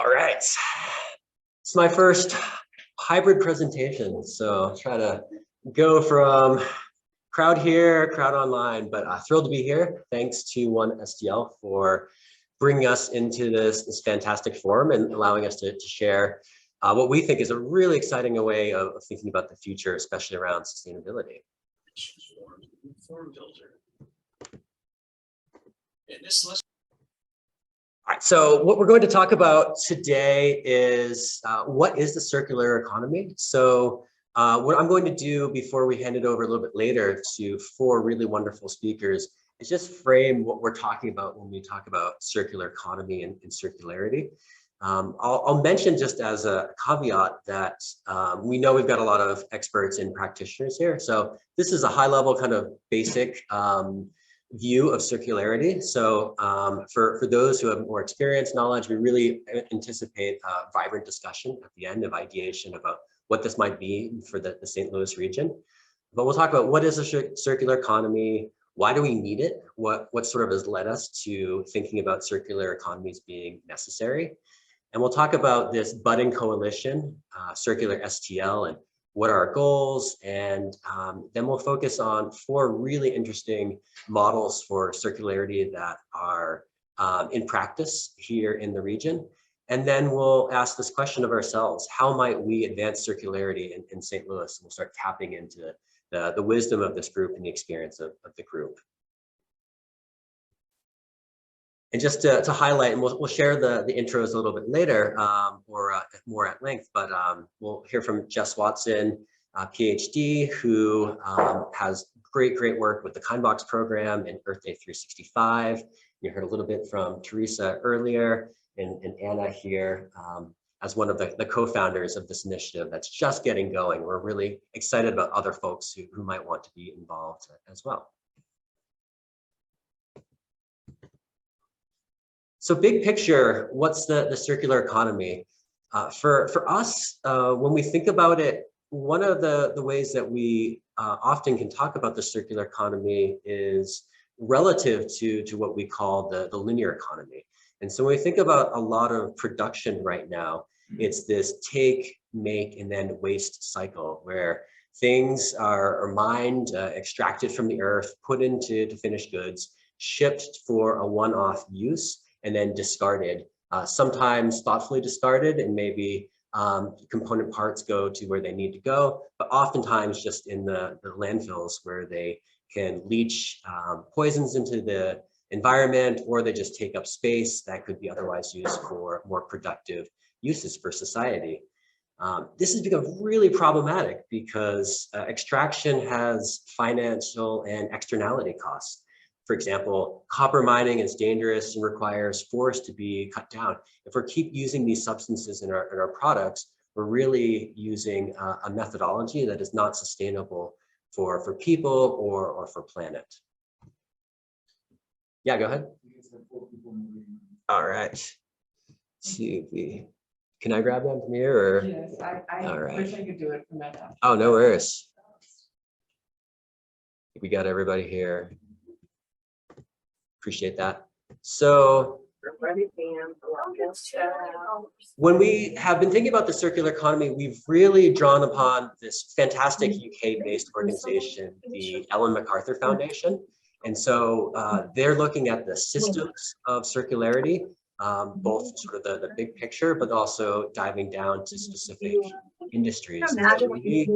All right. It's my first hybrid presentation, so I'll try to go from crowd here, crowd online, but thrilled to be here. Thanks to OneSTL for bringing us into this fantastic forum and allowing us to share what we think is a really exciting way of thinking about the future, especially around sustainability. Form builder. In this lesson. All right, so what we're going to talk about today is what is the circular economy? So what I'm going to do before we hand it over a little bit later to four really wonderful speakers is just frame what we're talking about when we talk about circular economy and circularity. I'll mention just as a caveat that we know we've got a lot of experts and practitioners here. So this is a high level kind of basic view of circularity. So for those who have more experience, knowledge, we really anticipate a vibrant discussion at the end of ideation about what this might be for the St. Louis region. But we'll talk about what is a circular economy, why do we need it, what sort of has led us to thinking about circular economies being necessary. And we'll talk about this budding coalition, Circular STL, and what are our goals, and then we'll focus on four really interesting models for circularity that are in practice here in the region. And then we'll ask this question of ourselves: how might we advance circularity in St. Louis? And we'll start tapping into the wisdom of this group and the experience of the group. And just to highlight, and we'll share the intros a little bit later or more at length, but we'll hear from Jess Watson, PhD, who has great work with the Kindbox program and Earth Day 365. You heard a little bit from Teresa earlier and Anna here as one of the co-founders of this initiative that's just getting going. We're really excited about other folks who might want to be involved as well. So big picture, what's the circular economy? For us, when we think about it, one of the ways that we often can talk about the circular economy is relative to what we call the linear economy. And so when we think about a lot of production right now, it's this take, make, and then waste cycle where things are mined, extracted from the earth, put into finished goods, shipped for a one-off use, and then discarded, sometimes thoughtfully discarded, and maybe component parts go to where they need to go, but oftentimes just in the landfills where they can leach poisons into the environment, or they just take up space that could be otherwise used for more productive uses for society. This has become really problematic because extraction has financial and externality costs. For example, copper mining is dangerous and requires forests to be cut down. If we keep using these substances in our products, we're really using a methodology that is not sustainable for people or for planet. Yeah, go ahead. All right. Can I grab them from here? Or? Yes, I wish I could do it from that house. Oh, no worries. We got everybody here. Appreciate that. So when we have been thinking about the circular economy, we've really drawn upon this fantastic UK-based organization, the Ellen MacArthur Foundation. And so they're looking at the systems of circularity, both sort of the big picture, but also diving down to specific industries. So when we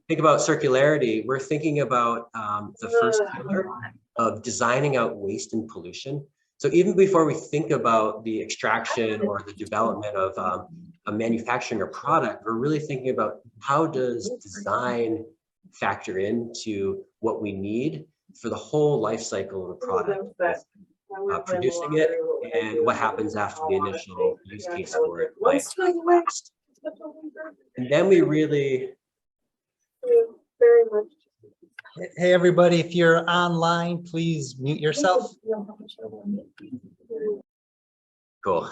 think about circularity, we're thinking about the first pillar of designing out waste and pollution. So even before we think about the extraction or the development of a manufacturing or product, we're really thinking about how does design factor into what we need for the whole life cycle of a product, producing it and what happens after the initial use case for it might last. And then we really... Hey, everybody, if you're online, please mute yourself. Cool.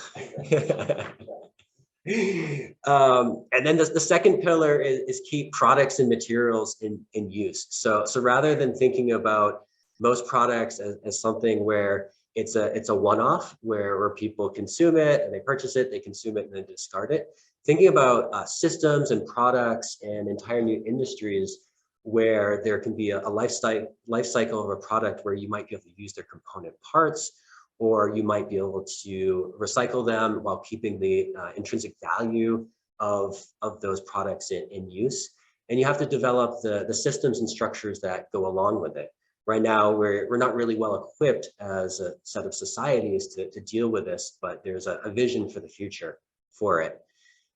And then the second pillar is keep products and materials in use. So rather than thinking about most products as something where it's a one-off where people consume it and they purchase it, they consume it and then discard it. Thinking about systems and products and entire new industries where there can be a life cycle of a product where you might be able to use their component parts, or you might be able to recycle them while keeping the intrinsic value of those products in use. And you have to develop the systems and structures that go along with it. Right now, we're not really well equipped as a set of societies to deal with this, but there's a vision for the future for it.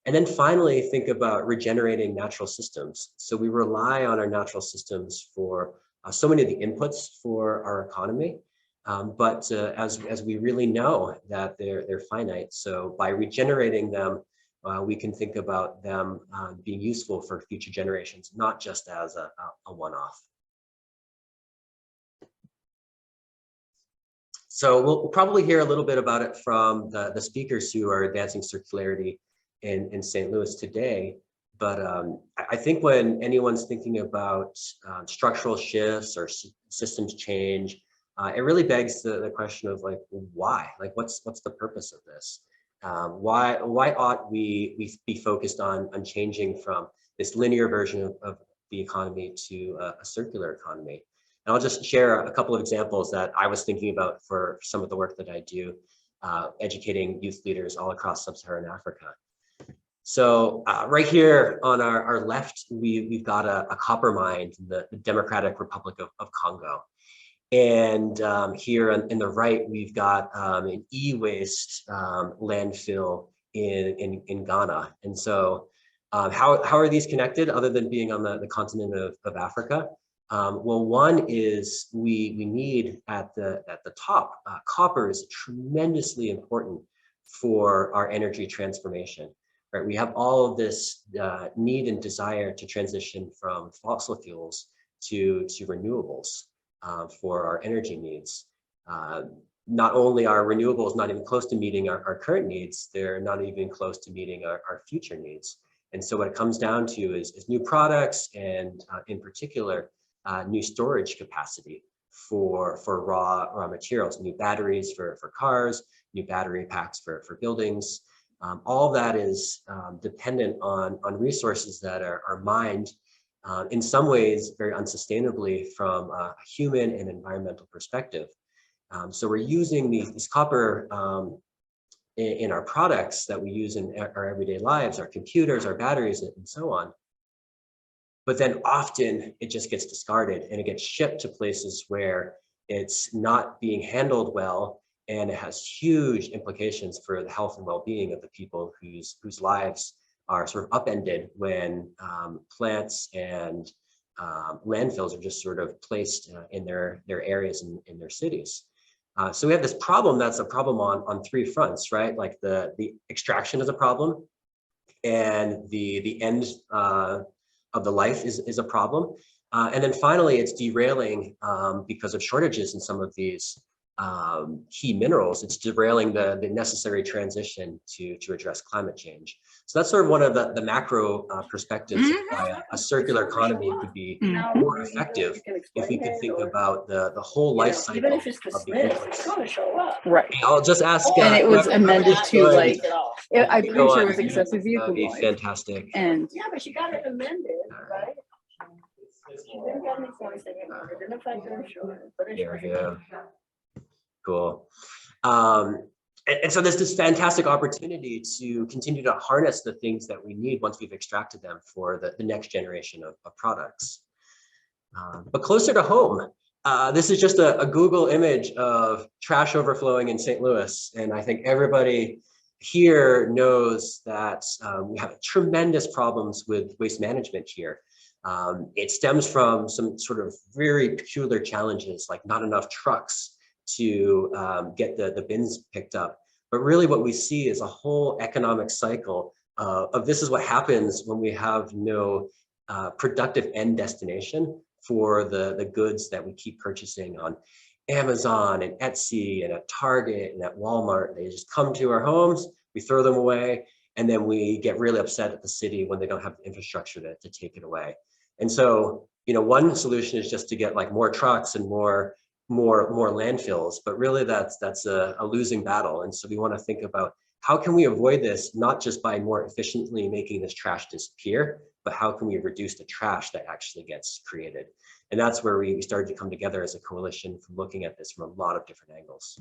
And then finally, think about regenerating natural systems. So we rely on our natural systems for so many of the inputs for our economy. But as we really know that they're finite, so by regenerating them, we can think about them being useful for future generations, not just as a one-off. So we'll probably hear a little bit about it from the speakers who are advancing circularity in St. Louis today. But I think when anyone's thinking about structural shifts or systems change, it really begs the question of like, why? Like, what's the purpose of this? Why ought we be focused on changing from this linear version of the economy to a circular economy? And I'll just share a couple of examples that I was thinking about for some of the work that I do, educating youth leaders all across sub-Saharan Africa. So right here on our left, we've got a copper mine in the Democratic Republic of Congo. And here in the right, we've got an e-waste landfill in Ghana. And so how are these connected other than being on the continent of Africa? Well, one is we need at the top, copper is tremendously important for our energy transformation. Right? We have all of this need and desire to transition from fossil fuels to renewables for our energy needs. Not only are renewables not even close to meeting our current needs, they're not even close to meeting our future needs. And so what it comes down to is new products and in particular, new storage capacity for raw materials, new batteries for cars, new battery packs for buildings. All of that is dependent on resources that are mined in some ways very unsustainably from a human and environmental perspective. So we're using these copper in our products that we use in our everyday lives, our computers, our batteries, and so on. But then often it just gets discarded and it gets shipped to places where it's not being handled well, and it has huge implications for the health and well-being of the people whose lives are sort of upended when plants and landfills are just sort of placed in their areas in their cities. So we have this problem that's a problem on three fronts, right? Like the extraction is a problem, and the end of the life is a problem. And then finally, it's derailing because of shortages in some of these key minerals. It's derailing the necessary transition to address climate change. So that's sort of one of the macro perspectives of why a circular economy could be more effective if we could think about the whole life cycle of the inputs. Right. I'll just ask. And it was amended to like, I'm pretty go sure on it was mute. excessive vehicle That'd be noise. fantastic. And Yeah, but she got it amended, right? She didn't have any voice anymore. It didn't affect her insurance, but There we insurance. go. Cool. And so there's this fantastic opportunity to continue to harness the things that we need once we've extracted them for the next generation of products. But closer to home, this is just a Google image of trash overflowing in St. Louis. And I think everybody here knows that we have tremendous problems with waste management here. It stems from some sort of very peculiar challenges, like not enough trucks to get the bins picked up. But really what we see is a whole economic cycle of this is what happens when we have no productive end destination for the goods that we keep purchasing on Amazon and Etsy and at Target and at Walmart. They just come to our homes, we throw them away, and then we get really upset at the city when they don't have the infrastructure to take it away. And so, you know, one solution is just to get like more trucks and more more landfills, but really that's a losing battle. And so we want to think about how can we avoid this, not just by more efficiently making this trash disappear, but how can we reduce the trash that actually gets created? And that's where we started to come together as a coalition from looking at this from a lot of different angles.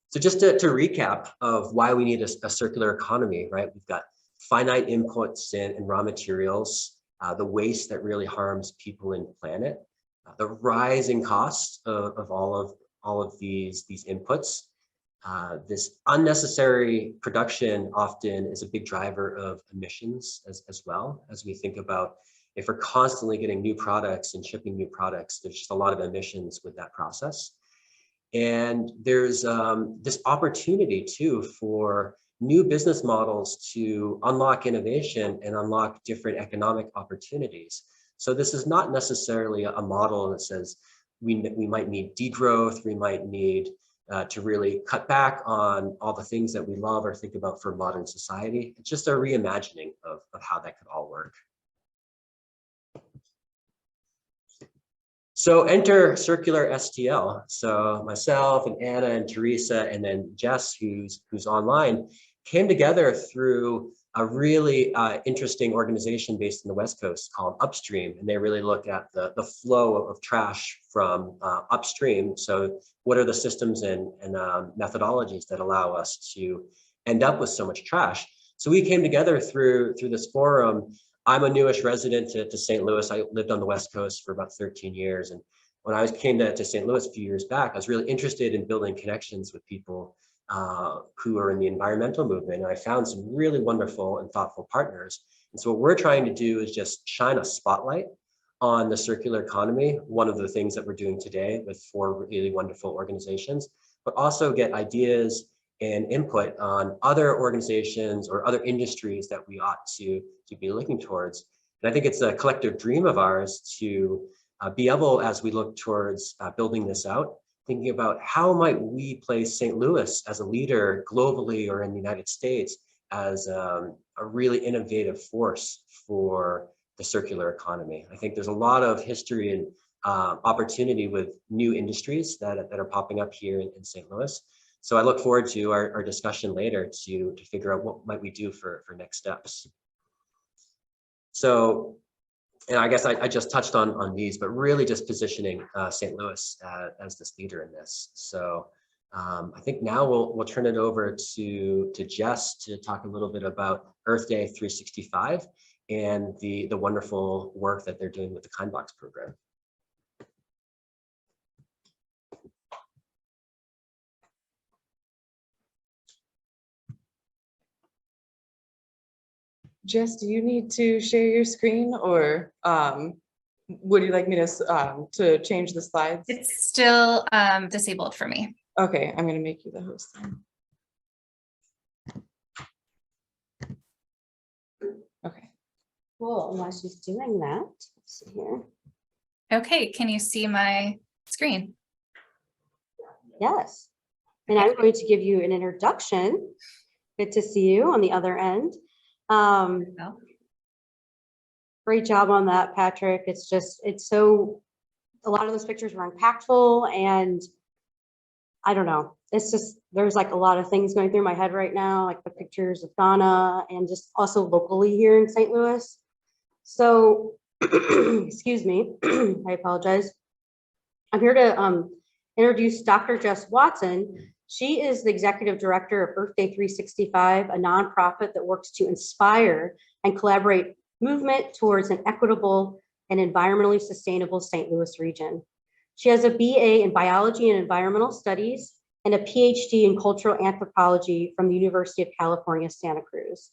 So just to recap of why we need a circular economy, right? We've got finite inputs in raw materials, the waste that really harms people and planet, the rising costs of all of these inputs. This unnecessary production often is a big driver of emissions as well, as we think about if we're constantly getting new products and shipping new products, there's just a lot of emissions with that process. And there's this opportunity too for new business models to unlock innovation and unlock different economic opportunities. So this is not necessarily a model that says we might need degrowth, we might need to really cut back on all the things that we love or think about for modern society. It's just a reimagining of how that could all work. So enter Circular STL. So myself and Anna and Teresa and then Jess, who's online, came together through a really interesting organization based in the West Coast called Upstream. And they really look at the flow of trash from upstream. So what are the systems and methodologies that allow us to end up with so much trash? So we came together through this forum. I'm a newish resident to St. Louis. I lived on the West Coast for about 13 years. And when I came to St. Louis a few years back, I was really interested in building connections with people who are in the environmental movement. And I found some really wonderful and thoughtful partners. And so what we're trying to do is just shine a spotlight on the circular economy, one of the things that we're doing today with 4 really wonderful organizations, but also get ideas and input on other organizations or other industries that we ought to be looking towards. And I think it's a collective dream of ours to be able, as we look towards building this out, thinking about how might we place St. Louis as a leader globally or in the United States as a really innovative force for the circular economy. I think there's a lot of history and opportunity with new industries that are popping up here in St. Louis. So I look forward to our discussion later to figure out what might we do for next steps. So, and I guess I just touched on these, but really just positioning St. Louis as this leader in this. So I think now we'll turn it over to Jess to talk a little bit about Earth Day 365 and the wonderful work that they're doing with the KindBox program. Jess, do you need to share your screen or would you like me to change the slides? It's still disabled for me. Okay, I'm going to make you the host then. Okay. Cool. While she's doing that, let's see here. Okay, can you see my screen? Yes. And I'm going to give you an introduction. Good to see you on the other end. Great job on that, Patrick. It's so, a lot of those pictures were impactful, and I don't know, it's just, there's like a lot of things going through my head right now, like the pictures of Ghana and just also locally here in St. Louis. So, excuse me, I apologize. I'm here to introduce Dr. Jess Watson. She is the executive director of Earth Day 365, a nonprofit that works to inspire and collaborate movement towards an equitable and environmentally sustainable St. Louis region. She has a BA in biology and environmental studies and a PhD in cultural anthropology from the University of California, Santa Cruz.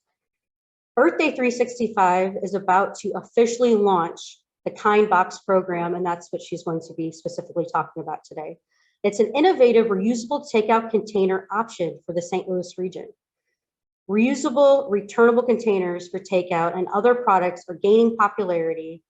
Earth Day 365 is about to officially launch the KindBox program, and that's what she's going to be specifically talking about today. It's an innovative, reusable takeout container option for the St. Louis region. Reusable, returnable containers for takeout and other products are gaining popularity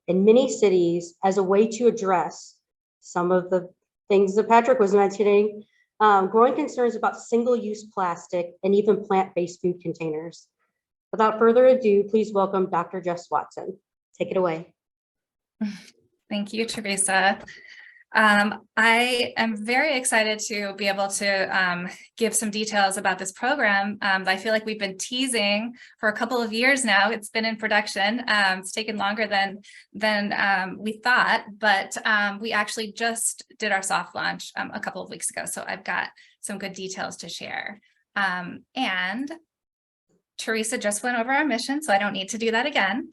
in many cities as a way to address some of the things that Patrick was mentioning, growing concerns about single-use plastic and even plant-based food containers. Without further ado, please welcome Dr. Jess Watson. Take it away. Thank you, Teresa. I am very excited to be able to give some details about this program. I feel like we've been teasing for a couple of years now. It's been in production. It's taken longer than we thought, but we actually just did our soft launch a couple of weeks ago. So I've got some good details to share. And Teresa just went over our mission, so I don't need to do that again.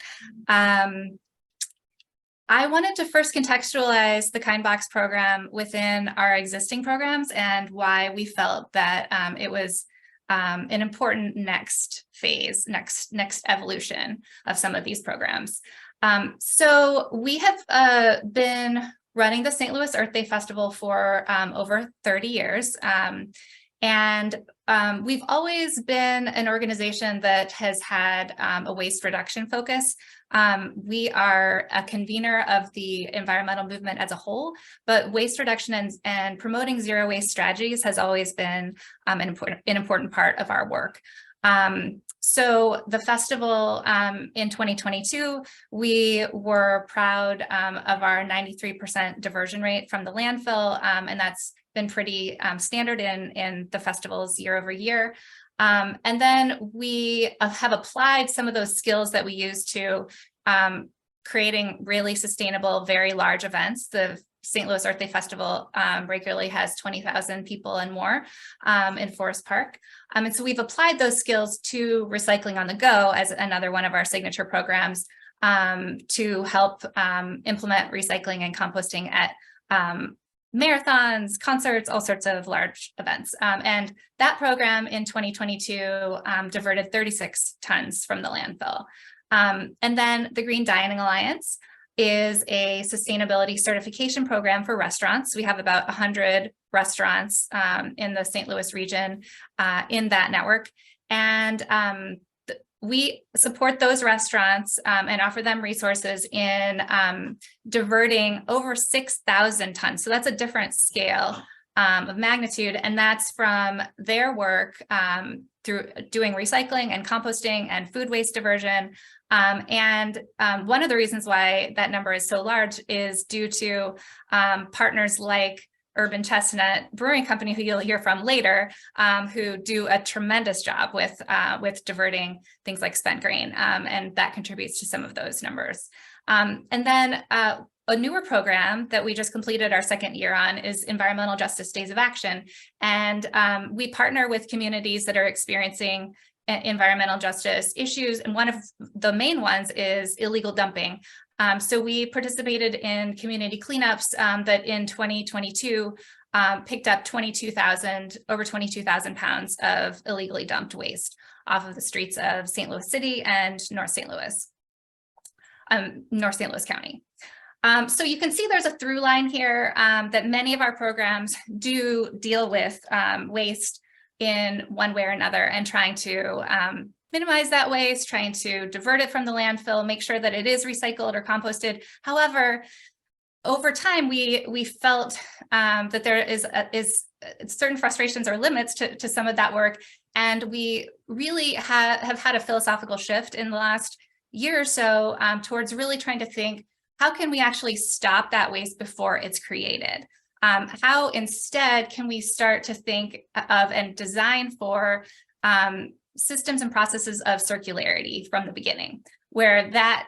I wanted to first contextualize the KindBox program within our existing programs and why we felt that it was an important next phase, next evolution of some of these programs. So we have been running the St. Louis Earth Day Festival for over 30 years. And we've always been an organization that has had a waste reduction focus. We are a convener of the environmental movement as a whole, but waste reduction and promoting zero waste strategies has always been an important part of our work. So the festival in 2022, we were proud of our 93% diversion rate from the landfill, and that's been pretty standard in the festivals year over year. And then we have applied some of those skills that we use to creating really sustainable, very large events. The St. Louis Earth Day Festival regularly has 20,000 people and more in Forest Park. And so we've applied those skills to Recycling on the Go as another one of our signature programs to help implement recycling and composting at marathons, concerts, all sorts of large events. And that program in 2022 diverted 36 tons from the landfill. And then the Green Dining Alliance is a sustainability certification program for restaurants. We have about 100 restaurants in the St. Louis region in that network. And we support those restaurants and offer them resources in diverting over 6,000 tons. So that's a different scale of magnitude. And that's from their work through doing recycling and composting and food waste diversion. And one of the reasons why that number is so large is due to partners like Urban Chestnut Brewing Company, who you'll hear from later, who do a tremendous job with diverting things like spent grain, and that contributes to some of those numbers. And then a newer program that we just completed our second year on is Environmental Justice Days of Action, and we partner with communities that are experiencing environmental justice issues, and one of the main ones is illegal dumping. So we participated in community cleanups that in 2022 picked up over 22,000 pounds of illegally dumped waste off of the streets of St. Louis City and North St. Louis County. So you can see there's a through line here that many of our programs do deal with waste in one way or another, and trying to minimize that waste, trying to divert it from the landfill, make sure that it is recycled or composted. However, over time, we felt that there is certain frustrations or limits to some of that work. And we really have had a philosophical shift in the last year or so towards really trying to think, how can we actually stop that waste before it's created? How instead can we start to think of and design for systems and processes of circularity from the beginning, where that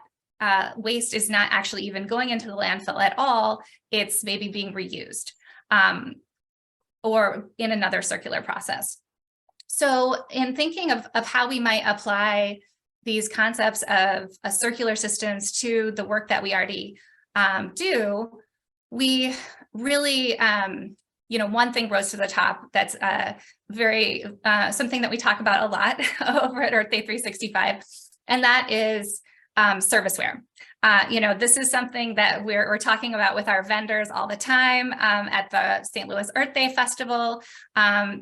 waste is not actually even going into the landfill at all, it's maybe being reused or in another circular process. So in thinking of how we might apply these concepts of circular systems to the work that we already do, we really, one thing rose to the top that's something that we talk about a lot over at Earth Day 365, and that is serviceware. This is something that we're talking about with our vendors all the time at the St. Louis Earth Day Festival.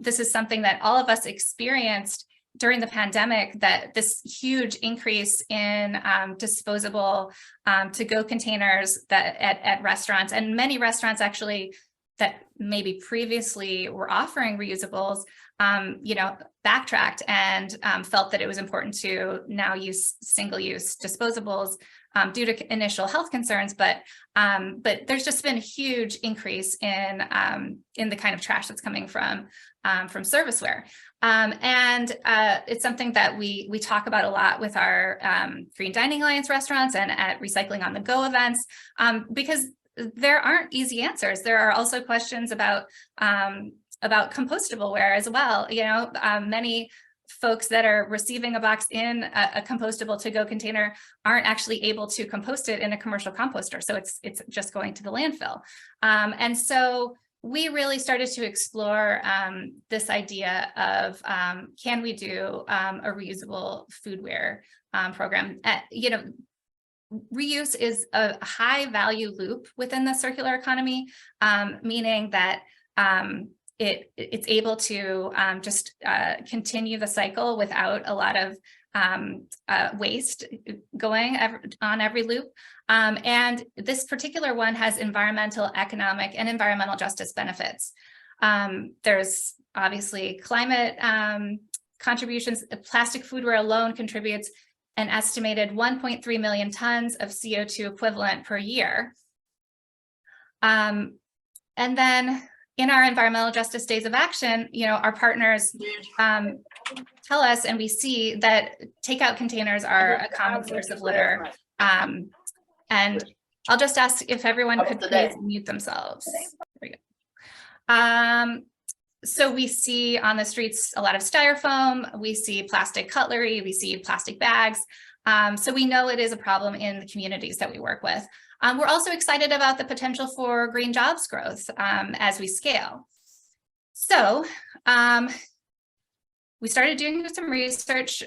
This is something that all of us experienced during the pandemic, that this huge increase in disposable to-go containers that at restaurants, and many restaurants actually that maybe previously were offering reusables, backtracked and felt that it was important to now use single-use disposables due to initial health concerns, but there's just been a huge increase in the kind of trash that's coming from serviceware. And it's something that we talk about a lot with our Green Dining Alliance restaurants and at Recycling on the Go events, because there aren't easy answers. There are also questions about compostable ware as well. You know, many folks that are receiving a box in a compostable to-go container aren't actually able to compost it in a commercial composter. So it's just going to the landfill. And so we really started to explore this idea of can we do a reusable foodware program? You know, reuse is a high value loop within the circular economy, meaning that it's able to just continue the cycle without a lot of waste going on every loop. And this particular one has environmental, economic, and environmental justice benefits. There's obviously climate contributions. Plastic foodware alone contributes an estimated 1.3 million tons of CO2 equivalent per year. And then in our environmental justice days of action, you know, our partners tell us, and we see that takeout containers are a common source of litter. And I'll just ask if everyone could please mute themselves. There we go. So we see on the streets a lot of styrofoam, we see plastic cutlery, we see plastic bags. So we know it is a problem in the communities that we work with. We're also excited about the potential for green jobs growth as we scale. So we started doing some research.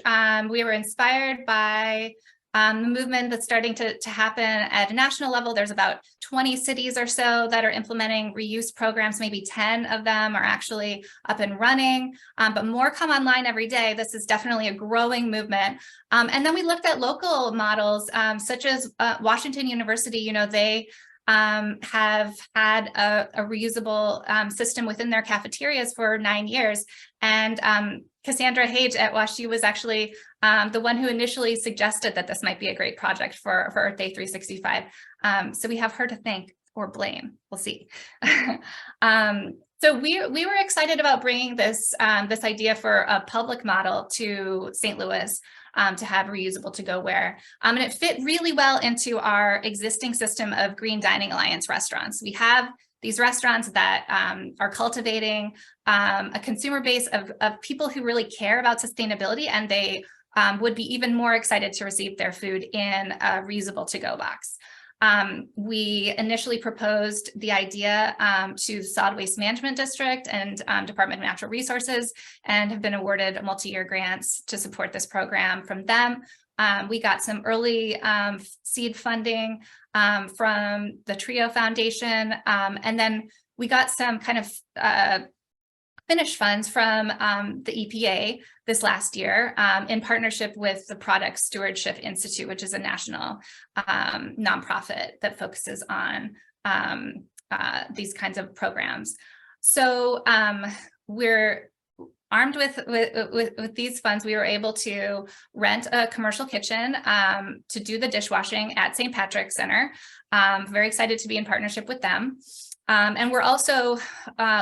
We were inspired by the movement that's starting to happen at a national level. There's about 20 cities or so that are implementing reuse programs. Maybe 10 of them are actually up and running, but more come online every day. This is definitely a growing movement. And then we looked at local models, such as Washington University. You know, they have had a reusable system within their cafeterias for 9 years. And Cassandra Hage at WashU was actually the one who initially suggested that this might be a great project for Earth Day 365. So we have her to thank or blame. We'll see. So we were excited about bringing this idea for a public model to St. Louis to have reusable to-go ware. And it fit really well into our existing system of Green Dining Alliance restaurants. We have these restaurants that are cultivating a consumer base of people who really care about sustainability, and they would be even more excited to receive their food in a reusable to-go box. We initially proposed the idea to Solid Waste Management District and Department of Natural Resources, and have been awarded multi-year grants to support this program from them. We got some early seed funding from the TRIO Foundation, and then we got some kind of finish funds from the EPA this last year in partnership with the Product Stewardship Institute, which is a national nonprofit that focuses on these kinds of programs. So we're armed with these funds. We were able to rent a commercial kitchen to do the dishwashing at St. Patrick's Center. Very excited to be in partnership with them. And we're also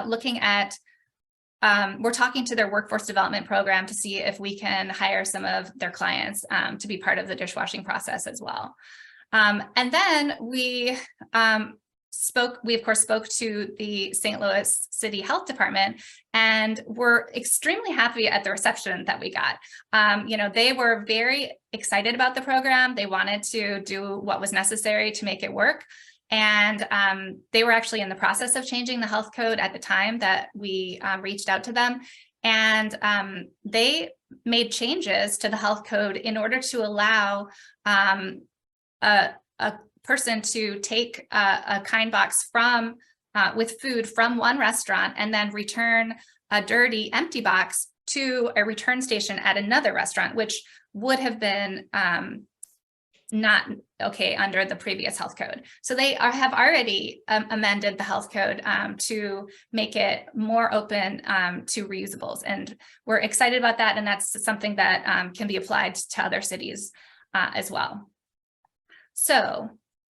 looking at we're talking to their workforce development program to see if we can hire some of their clients to be part of the dishwashing process as well. And then we of course spoke to the St. Louis City Health Department, and we're extremely happy at the reception that we got. You know, they were very excited about the program. They wanted to do what was necessary to make it work. And they were actually in the process of changing the health code at the time that we reached out to them. And they made changes to the health code in order to allow a person to take a kind box from with food from one restaurant and then return a dirty, empty box to a return station at another restaurant, which would have been not okay under the previous health code. So they have already amended the health code to make it more open to reusables. And we're excited about that. And that's something that can be applied to other cities as well. So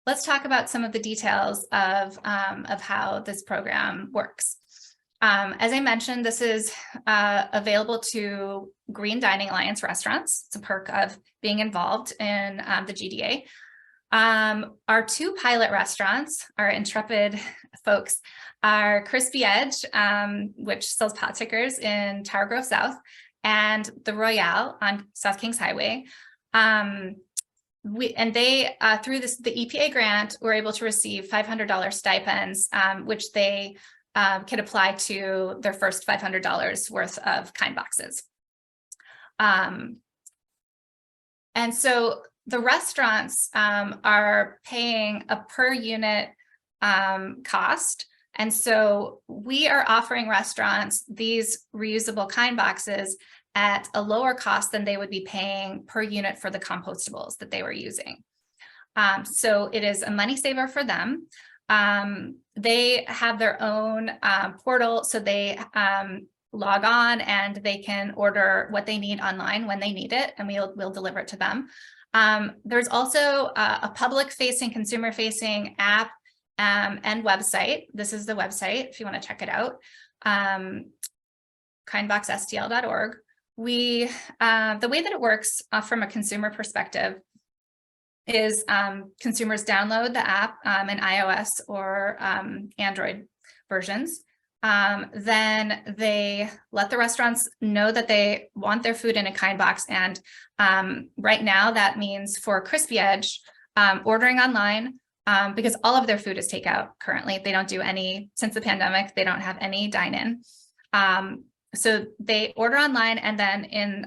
let's talk about some of the details of how this program works. As I mentioned, this is available to Green Dining Alliance restaurants. It's a perk of being involved in the GDA. Our two pilot restaurants, our intrepid folks, are Crispy Edge, which sells pot stickers in Tower Grove South, and the Royale on South Kings Highway. They, through the EPA grant, were able to receive $500 stipends, which they can apply to their first $500 worth of kind boxes. And so the restaurants are paying a per unit cost. And so we are offering restaurants these reusable kind boxes at a lower cost than they would be paying per unit for the compostables that they were using. So it is a money saver for them. They have their own portal, so they log on and they can order what they need online when they need it, and we'll deliver it to them. There's also a public-facing, consumer-facing app and website. This is the website if you want to check it out, kindboxstl.org. The way that it works from a consumer perspective is consumers download the app in iOS or Android versions. Then they let the restaurants know that they want their food in a kind box. And right now that means for Crispy Edge, ordering online, because all of their food is takeout currently. They don't do any, since the pandemic, they don't have any dine-in. So they order online, and then in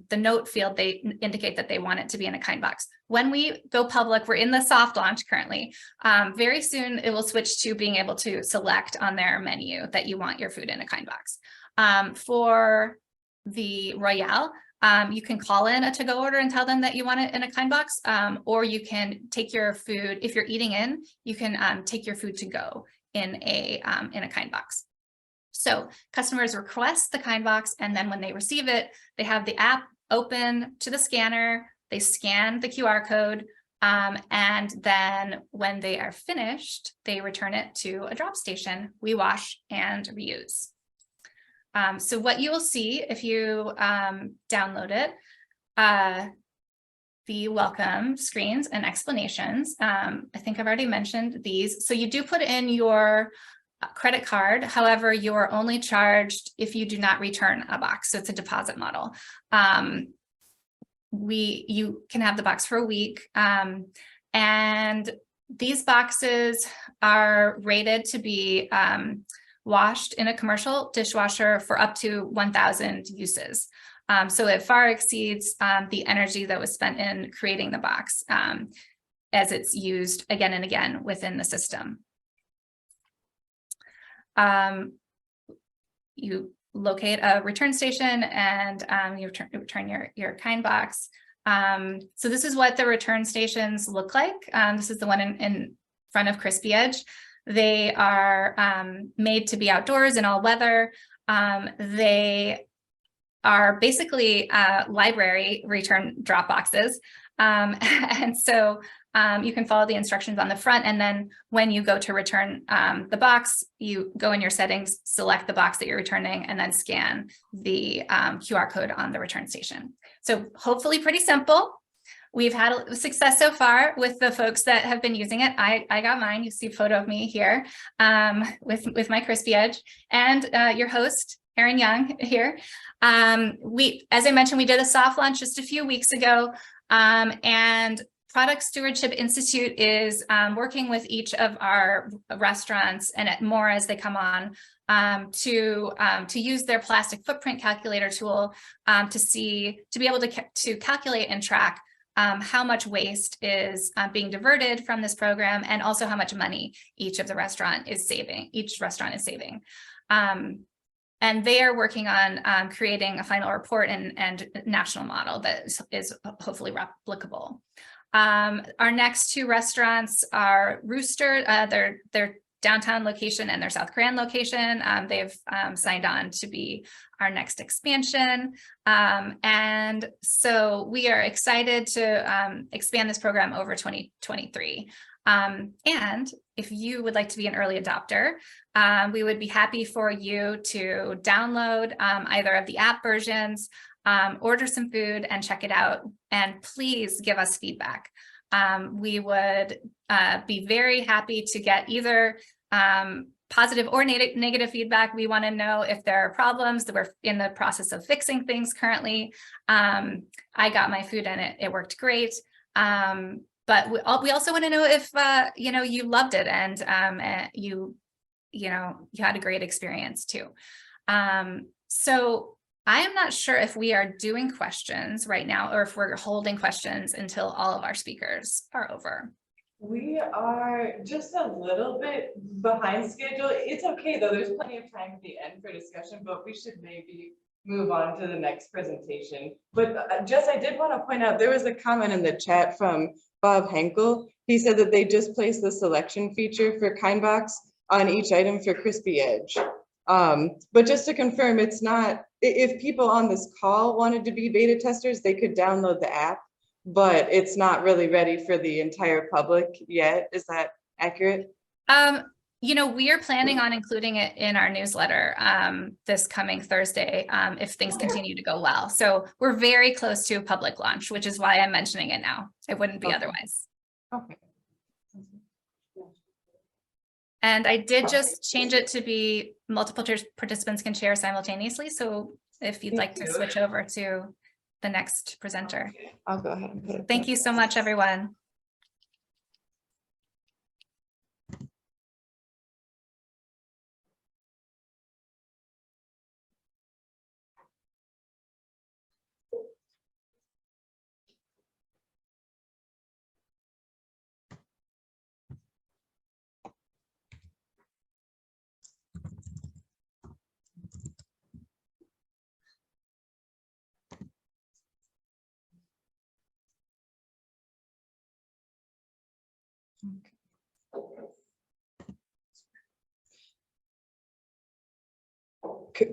the note field, they indicate that they want it to be in a kind box. When we go public, we're in the soft launch currently. Very soon it will switch to being able to select on their menu that you want your food in a kind box. For the Royale, you can call in a to-go order and tell them that you want it in a kind box, or you can take your food, if you're eating in, you can take your food to go in a kind box. So customers request the kind box, and then when they receive it, they have the app open to the scanner, they scan the QR code, and then when they are finished, they return it to a drop station. We wash and reuse. So what you will see if you download it, the welcome screens and explanations. I think I've already mentioned these. So you do put in your credit card. However, you are only charged if you do not return a box. So it's a deposit model. You can have the box for a week. And these boxes are rated to be washed in a commercial dishwasher for up to 1,000 uses. So it far exceeds the energy that was spent in creating the box as it's used again and again within the system. You locate a return station and you return your kind box. So this is what the return stations look like. This is the one in front of Crispy Edge. They are made to be outdoors in all weather. They are basically library return drop boxes. And so you can follow the instructions on the front, and then when you go to return the box, you go in your settings, select the box that you're returning, and then scan the QR code on the return station. So hopefully pretty simple. We've had success so far with the folks that have been using it. I got mine. You see a photo of me here with my Crispy Edge, and your host, Erin Young, here. As I mentioned, we did a soft launch just a few weeks ago, and Product Stewardship Institute is working with each of our restaurants and more as they come on to use their plastic footprint calculator tool to be able to calculate and track how much waste is being diverted from this program, and also how much money each restaurant is saving. And they are working on creating a final report and national model that is hopefully replicable. Our next two restaurants are Rooster, their downtown location and their South Grand location. They've signed on to be our next expansion. And so we are excited to expand this program over 2023. And if you would like to be an early adopter, we would be happy for you to download either of the app versions, order some food and check it out, and please give us feedback. We would be very happy to get either positive or negative feedback. We want to know if there are problems that we're in the process of fixing things currently. I got my food and it worked great. But we also want to know if you loved it and you had a great experience too. So I am not sure if we are doing questions right now or if we're holding questions until all of our speakers are over. We are just a little bit behind schedule. It's okay though. There's plenty of time at the end for discussion, but we should maybe move on to the next presentation. But Jess, I did want to point out, there was a comment in the chat from Bob Henkel. He said that they just placed the selection feature for KindBox on each item for Crispy Edge. But just to confirm, it's not, if people on this call wanted to be beta testers, they could download the app, but it's not really ready for the entire public yet. Is that accurate? We are planning on including it in our newsletter this coming Thursday if things continue to go well. So we're very close to a public launch, which is why I'm mentioning it now. It wouldn't be otherwise. Okay. And I did just change it to be multiple participants can share simultaneously. So if you'd like to switch over to the next presenter. I'll go ahead and put it. Thank you so much, everyone.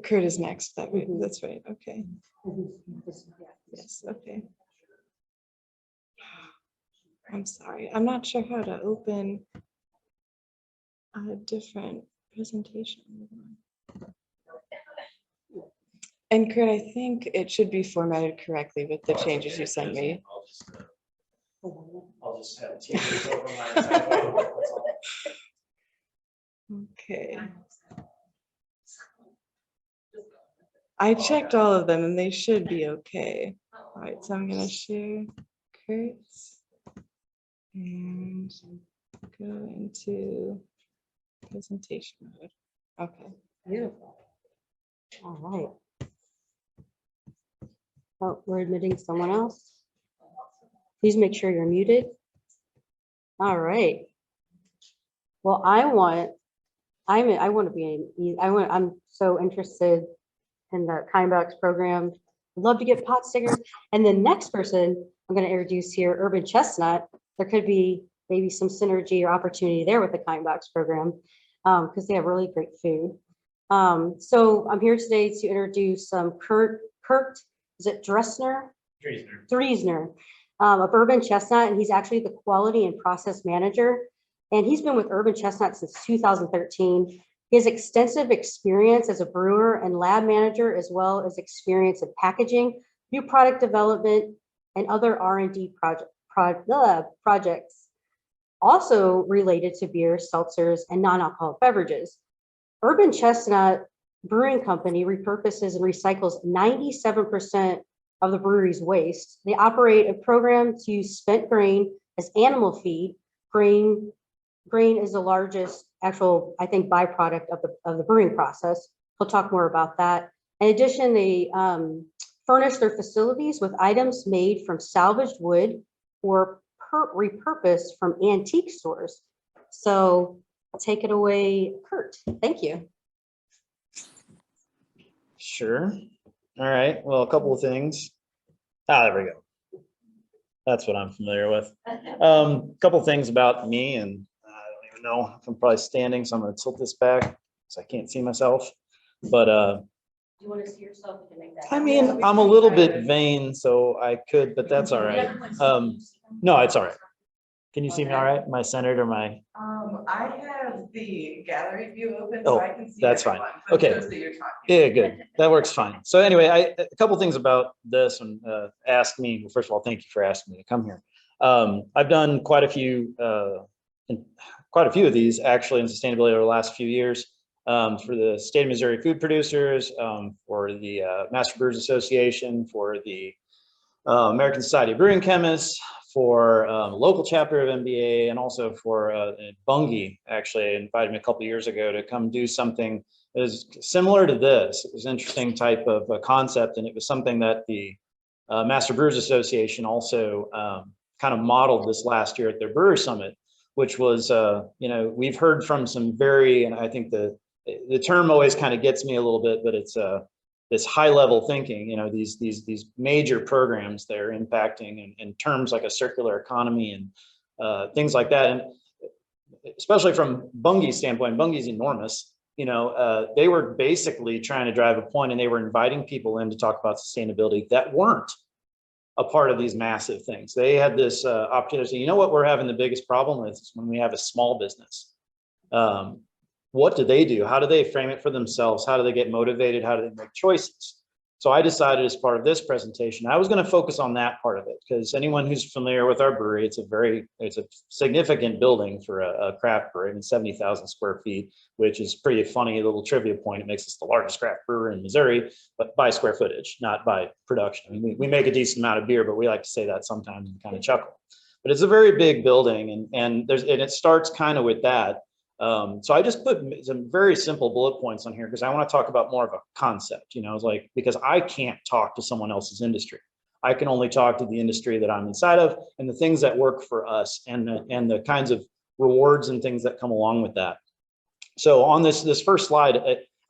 Kurt is next. That's right. Okay. Yes. Okay. I'm sorry. I'm not sure how to open a different presentation. And Kurt, I think it should be formatted correctly with the changes you sent me. I'll just have changes over my side. Okay. I checked all of them and they should be okay. All right, so I'm gonna share Kurt's and go into presentation mode. Okay. Beautiful. All right. Oh, we're admitting someone else. Please make sure you're muted. All right. Well, I'm so interested in the KindBox program. I'd love to get pot stickers. And the next person I'm going to introduce here, Urban Chestnut. There could be maybe some synergy or opportunity there with the KindBox program because they have really great food. So I'm here today to introduce Kurt, is it Dressner? Driesner of Urban Chestnut, and he's actually the quality and process manager. And he's been with Urban Chestnut since 2013. He has extensive experience as a brewer and lab manager, as well as experience in packaging, new product development, and other R&D projects, also related to beer, seltzers, and non-alcoholic beverages. Urban Chestnut Brewing Company repurposes and recycles 97% of the brewery's waste. They operate a program to use spent grain as animal feed. Grain is the largest actual, I think, byproduct of the brewing process. We'll talk more about that. In addition, they furnish their facilities with items made from salvaged wood or repurposed from antique stores. So take it away, Kurt. Thank you. Sure. All right. Well, a couple of things. There we go. That's what I'm familiar with. A couple of things about me, and I don't even know if I'm probably standing, so I'm going to tilt this back because I can't see myself. But Do you want to see yourself? You can make that. I mean, I'm a little bit vain, so I could, but that's all right. No, it's all right. Can you see me all right? Am I centered or my? I have the gallery view open, so Oh, I can see. that's fine. everyone, but Okay. just that you're talking. Yeah, good. That works fine. So anyway, a couple things about this and ask me. Well, first of all, thank you for asking me to come here. I've done quite a few of these actually in sustainability over the last few years for the State of Missouri Food Producers, for the Master Brewers Association, for the American Society of Brewing Chemists, for a local chapter of MBA, and also for Bungie. Actually invited me a couple of years ago to come do something that is similar to this. It was an interesting type of concept, and it was something that the Master Brewers Association also kind of modeled this last year at their Brewer Summit, which was, we've heard from some very, and I think the term always kind of gets me a little bit, but it's this high level thinking, these major programs that are impacting in terms like a circular economy and things like that. And especially from Bungie's standpoint, Bungie's enormous. They were basically trying to drive a point, and they were inviting people in to talk about sustainability that weren't a part of these massive things. They had this opportunity to say, you know what we're having the biggest problem with is when we have a small business. What do they do? How do they frame it for themselves? How do they get motivated? How do they make choices? So I decided as part of this presentation, I was going to focus on that part of it, because anyone who's familiar with our brewery, it's a significant building for a craft brewery, and 70,000 square feet, which is pretty funny little trivia point. It makes us the largest craft brewer in Missouri, but by square footage, not by production. I mean, we make a decent amount of beer, but we like to say that sometimes and kind of chuckle. But it's a very big building, and it starts kind of with that. So I just put some very simple bullet points on here because I want to talk about more of a concept, it's like, because I can't talk to someone else's industry. I can only talk to the industry that I'm inside of and the things that work for us and the kinds of rewards and things that come along with that. So on this first slide,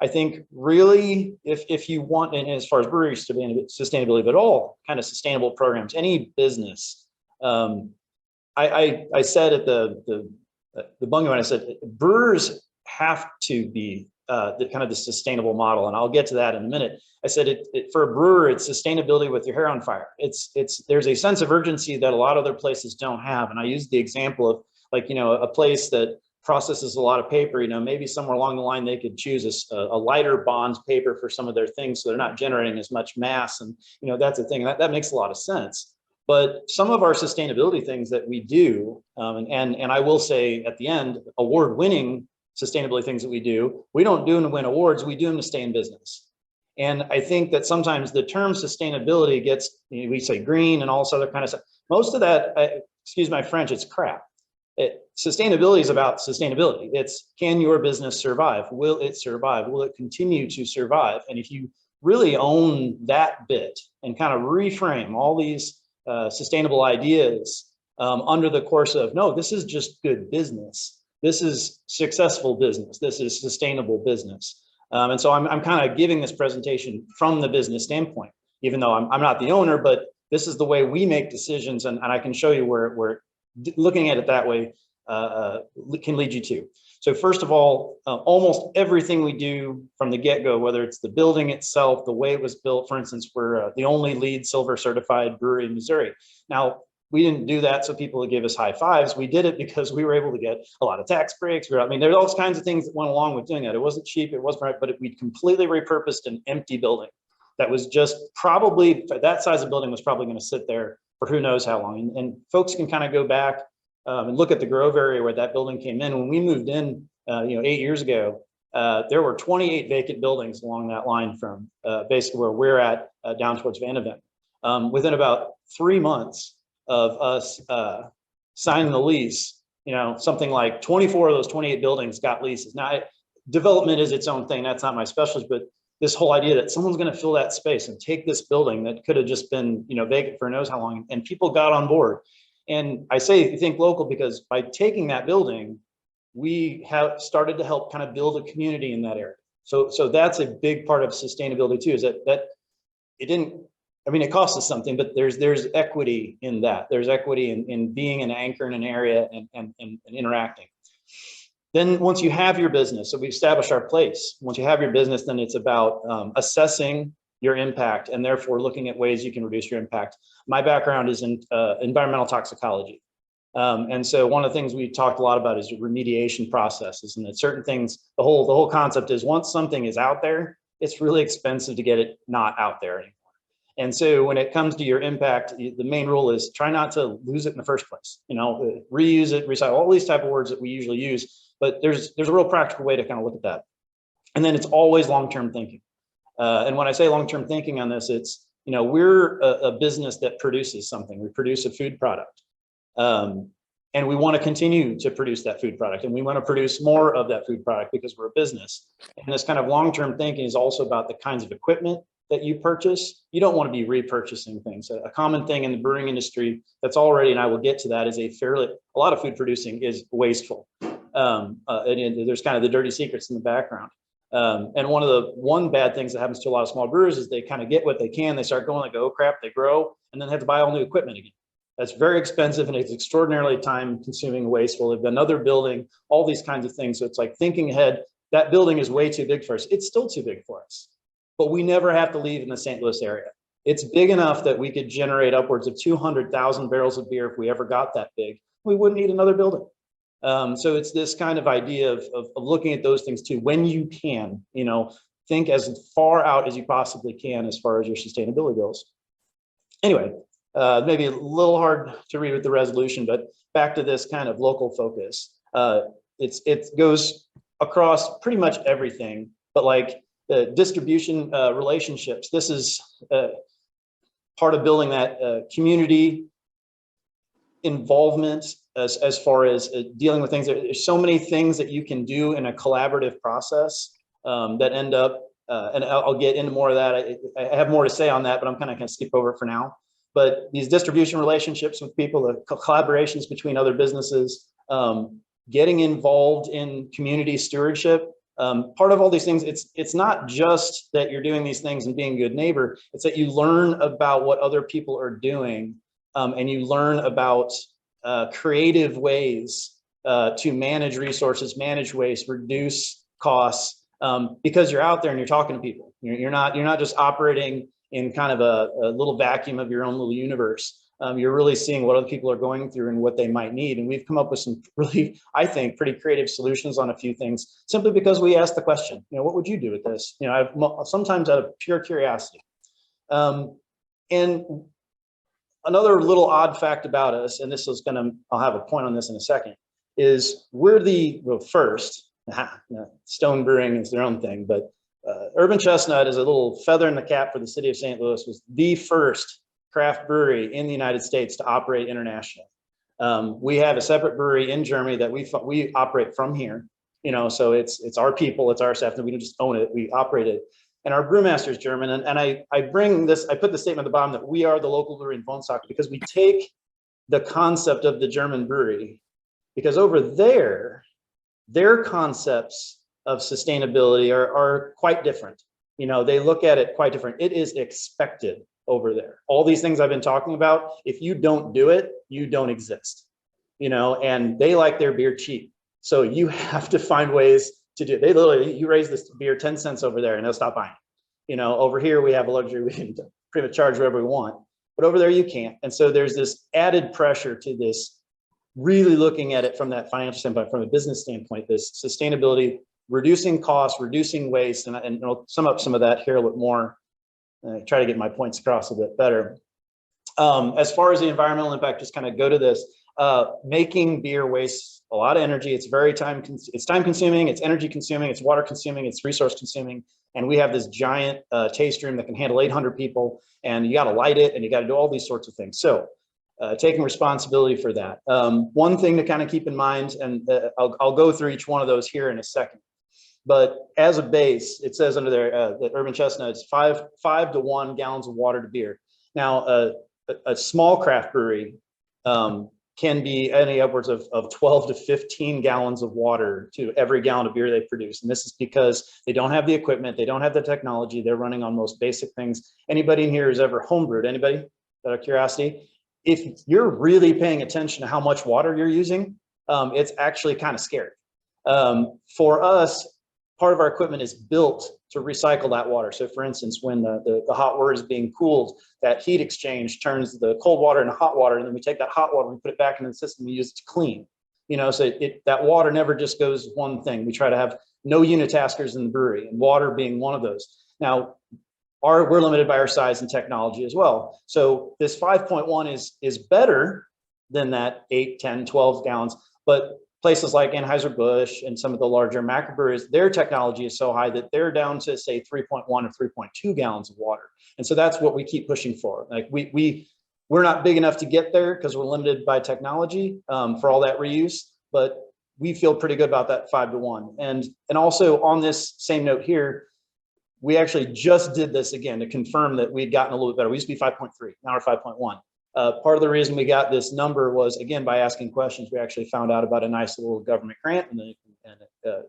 I think really if you want, and as far as breweries to be sustainability, but all kind of sustainable programs, any business, I said at the Bungie one, I said brewers have to be the sustainable model, and I'll get to that in a minute. I said for a brewer, it's sustainability with your hair on fire. There's a sense of urgency that a lot of other places don't have, and I used the example of a place that processes a lot of paper. Maybe somewhere along the line they could choose a lighter bonds paper for some of their things, so they're not generating as much mass, and that's a thing that makes a lot of sense. But some of our sustainability things that we do, and I will say at the end, award-winning sustainability things that we don't do them to win awards, we do them to stay in business. And I think that sometimes the term sustainability gets, we say green and all this other kind of stuff. Most of that, excuse my French, it's crap. Sustainability is about sustainability. It's, can your business survive? Will it survive? Will it continue to survive? And if you really own that bit and kind of reframe all these sustainable ideas under the course of, no, this is just good business. This is successful business. This is sustainable business. And so I'm kind of giving this presentation from the business standpoint, even though I'm not the owner, but this is the way we make decisions. And I can show you where looking at it that way can lead you to. So first of all, almost everything we do from the get-go, whether it's the building itself, the way it was built, for instance, we're the only LEED Silver certified brewery in Missouri. Now, we didn't do that so people would give us high fives. We did it because we were able to get a lot of tax breaks. There's all kinds of things that went along with doing that. It wasn't cheap, it wasn't right, but we completely repurposed an empty building that was just probably, that size of building was probably going to sit there for who knows how long. And folks can kind of go back and look at the Grove area where that building came in. When we moved in, 8 years ago, there were 28 vacant buildings along that line from basically where we're at down towards Vanderbilt. Within about 3 months of us signing the lease, something like 24 of those 28 buildings got leases. Now, development is its own thing. That's not my specialty, but this whole idea that someone's going to fill that space and take this building that could have just been, vacant for who knows how long, and people got on board. And I say think local because by taking that building, we have started to help kind of build a community in that area. So that's a big part of sustainability too, is that it didn't, it costs us something, but there's equity in that. There's equity in being an anchor in an area and interacting. Then once you have your business, so we established our place. Once you have your business, then it's about assessing your impact and therefore looking at ways you can reduce your impact. My background is in environmental toxicology. And so one of the things we talked a lot about is remediation processes, and that certain things, the whole concept is once something is out there, it's really expensive to get it not out there anymore. And so when it comes to your impact, the main rule is try not to lose it in the first place. You know, reuse it, recycle, all these type of words that we usually use, but there's a real practical way to kind of look at that. And then it's always long-term thinking. And when I say long-term thinking on this, it's, you know, we're a business that produces something. We produce a food product. And we want to continue to produce that food product, and we want to produce more of that food product because we're a business. And this kind of long-term thinking is also about the kinds of equipment that you purchase. You don't want to be repurchasing things. A common thing in the brewing industry that's already, and I will get to that, is a lot of food producing is wasteful. And there's kind of the dirty secrets in the background. And one bad things that happens to a lot of small brewers is they kind of get what they can, they start going, like, oh crap, they grow, and then have to buy all new equipment again. That's very expensive and it's extraordinarily time consuming and wasteful. They've got another building, all these kinds of things. So it's like thinking ahead, that building is way too big for us. It's still too big for us, but we never have to leave in the St. Louis area. It's big enough that we could generate upwards of 200,000 barrels of beer if we ever got that big. We wouldn't need another building. So it's this kind of idea of looking at those things too. When you can, you know, think as far out as you possibly can as far as your sustainability goals. Anyway, maybe a little hard to read with the resolution, but back to this kind of local focus. It goes across pretty much everything, but like the distribution relationships, this is part of building that community involvement as far as dealing with things. There's so many things that you can do in a collaborative process that end up, and I'll get into more of that. I have more to say on that, but I'm kind of going to skip over it for now. But these distribution relationships with people, the collaborations between other businesses, getting involved in community stewardship, part of all these things, it's not just that you're doing these things and being a good neighbor, it's that you learn about what other people are doing, and you learn about creative ways to manage resources, manage waste, reduce costs, because you're out there and you're talking to people. You're not just operating in kind of a little vacuum of your own little universe. You're really seeing what other people are going through and what they might need. And we've come up with some really, I think, pretty creative solutions on a few things, simply because we asked the question, you know, what would you do with this? You know, sometimes out of pure curiosity. And another little odd fact about us, and this is I'll have a point on this in a second, is we're first, Stone Brewing is their own thing, but Urban Chestnut is a little feather in the cap for the city of St. Louis, was the first craft brewery in the United States to operate internationally. We have a separate brewery in Germany that we operate from here, you know, so it's our people, it's our staff, and we don't just own it, we operate it. And our brewmaster is German. And I put the statement at the bottom that we are the local brewery in Woenshack because we take the concept of the German brewery, because over there, their concepts of sustainability are quite different. You know, they look at it quite different. It is expected over there. All these things I've been talking about, if you don't do it, you don't exist, you know, and they like their beer cheap. So you have to find ways to do it. They literally, you raise this beer 10 cents over there and they'll stop buying it. You know, over here we have a luxury, we can pretty much charge whatever we want, but over there you can't. And so there's this added pressure to this, really looking at it from that financial standpoint, from a business standpoint, this sustainability, reducing costs, reducing waste, and I'll sum up some of that here a little bit more, try to get my points across a bit better. As far as the environmental impact, just kind of go to this. Making beer wastes a lot of energy. It's very time consuming, it's energy consuming, it's water consuming, it's resource consuming. And we have this giant taste room that can handle 800 people, and you got to light it and you got to do all these sorts of things. So taking responsibility for that. One thing to kind of keep in mind, and I'll go through each one of those here in a second. But as a base, it says under there that Urban Chestnut is 5 to 1 gallons of water to beer. Now, a small craft brewery can be any upwards of 12 to 15 gallons of water to every gallon of beer they produce. And this is because they don't have the equipment, they don't have the technology, they're running on most basic things. Anybody in here who's ever homebrewed? Anybody? Out of curiosity? If you're really paying attention to how much water you're using, it's actually kind of scary. For us, part of our equipment is built to recycle that water. So for instance, when the hot water is being cooled, that heat exchange turns the cold water into hot water, and then we take that hot water and we put it back into the system, we use it to clean. So that water never just goes one thing. We try to have no unitaskers in the brewery, and water being one of those. Now, we're limited by our size and technology as well. So this 5.1 is better than that 8, 10, 12 gallons, but places like Anheuser-Busch and some of the larger macrobreweries, their technology is so high that they're down to say 3.1 or 3.2 gallons of water. And so that's what we keep pushing for. Like we're not big enough to get there because we're limited by technology for all that reuse, but we feel pretty good about that 5-to-1. And also on this same note here, we actually just did this again to confirm that we'd gotten a little bit better. We used to be 5.3, now we're 5.1. Part of the reason we got this number was, again, by asking questions. We actually found out about a nice little government grant in the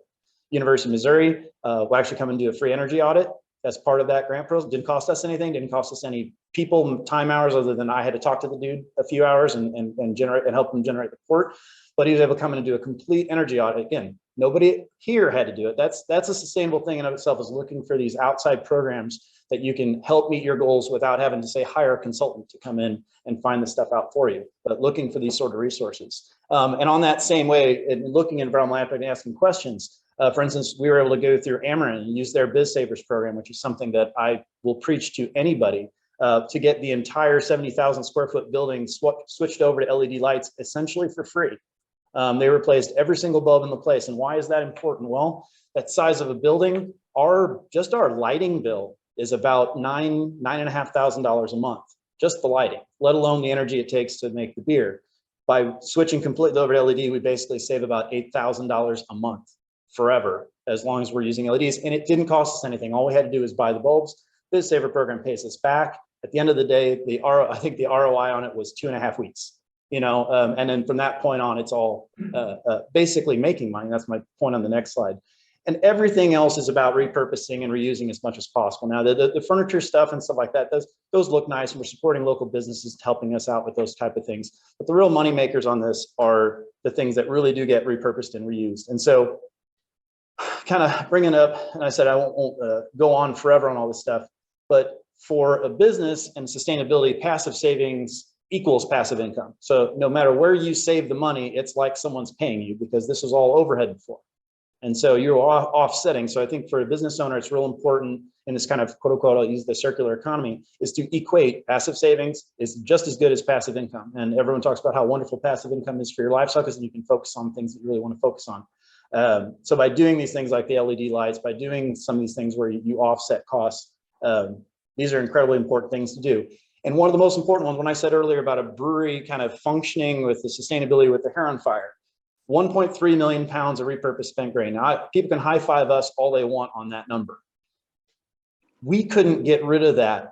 University of Missouri. We'll actually come and do a free energy audit. That's part of that grant program. Didn't cost us anything, didn't cost us any people time hours other than I had to talk to the dude a few hours and help him generate the report. But he was able to come in and do a complete energy audit. Again, nobody here had to do it. That's a sustainable thing in of itself, is looking for these outside programs that you can help meet your goals without having to say hire a consultant to come in and find the stuff out for you, but looking for these sort of resources. And on that same way, and looking at environmental impact and asking questions, for instance, we were able to go through Ameren and use their Biz Savers program, which is something that I will preach to anybody, to get the entire 70,000 square foot building switched over to LED lights essentially for free. They replaced every single bulb in the place. And why is that important? Well, that size of a building, just our lighting bill is about $9,500 a month, just the lighting, let alone the energy it takes to make the beer. By switching completely over to LED, we basically save about $8,000 a month forever, as long as we're using LEDs. And it didn't cost us anything. All we had to do is buy the bulbs. Biz Saver program pays us back. At the end of the day, I think the ROI on it was 2.5 weeks. And then from that point on, it's all basically making money. That's my point on the next slide. And everything else is about repurposing and reusing as much as possible. Now, the furniture stuff and stuff like that, those look nice, and we're supporting local businesses helping us out with those type of things. But the real money makers on this are the things that really do get repurposed and reused. And so, kind of bringing up, and I said I won't go on forever on all this stuff, but for a business and sustainability, passive savings equals passive income. So no matter where you save the money, it's like someone's paying you, because this is all overhead before. And so you're offsetting. So I think for a business owner, it's real important in this kind of quote unquote, I'll use the circular economy, is to equate passive savings is just as good as passive income. And everyone talks about how wonderful passive income is for your lifestyle, because you can focus on things that you really want to focus on. So by doing these things like the LED lights, by doing some of these things where you offset costs, these are incredibly important things to do. And one of the most important ones, when I said earlier about a brewery kind of functioning with the sustainability with the hair on fire, 1.3 million pounds of repurposed spent grain. Now, people can high five us all they want on that number. We couldn't get rid of that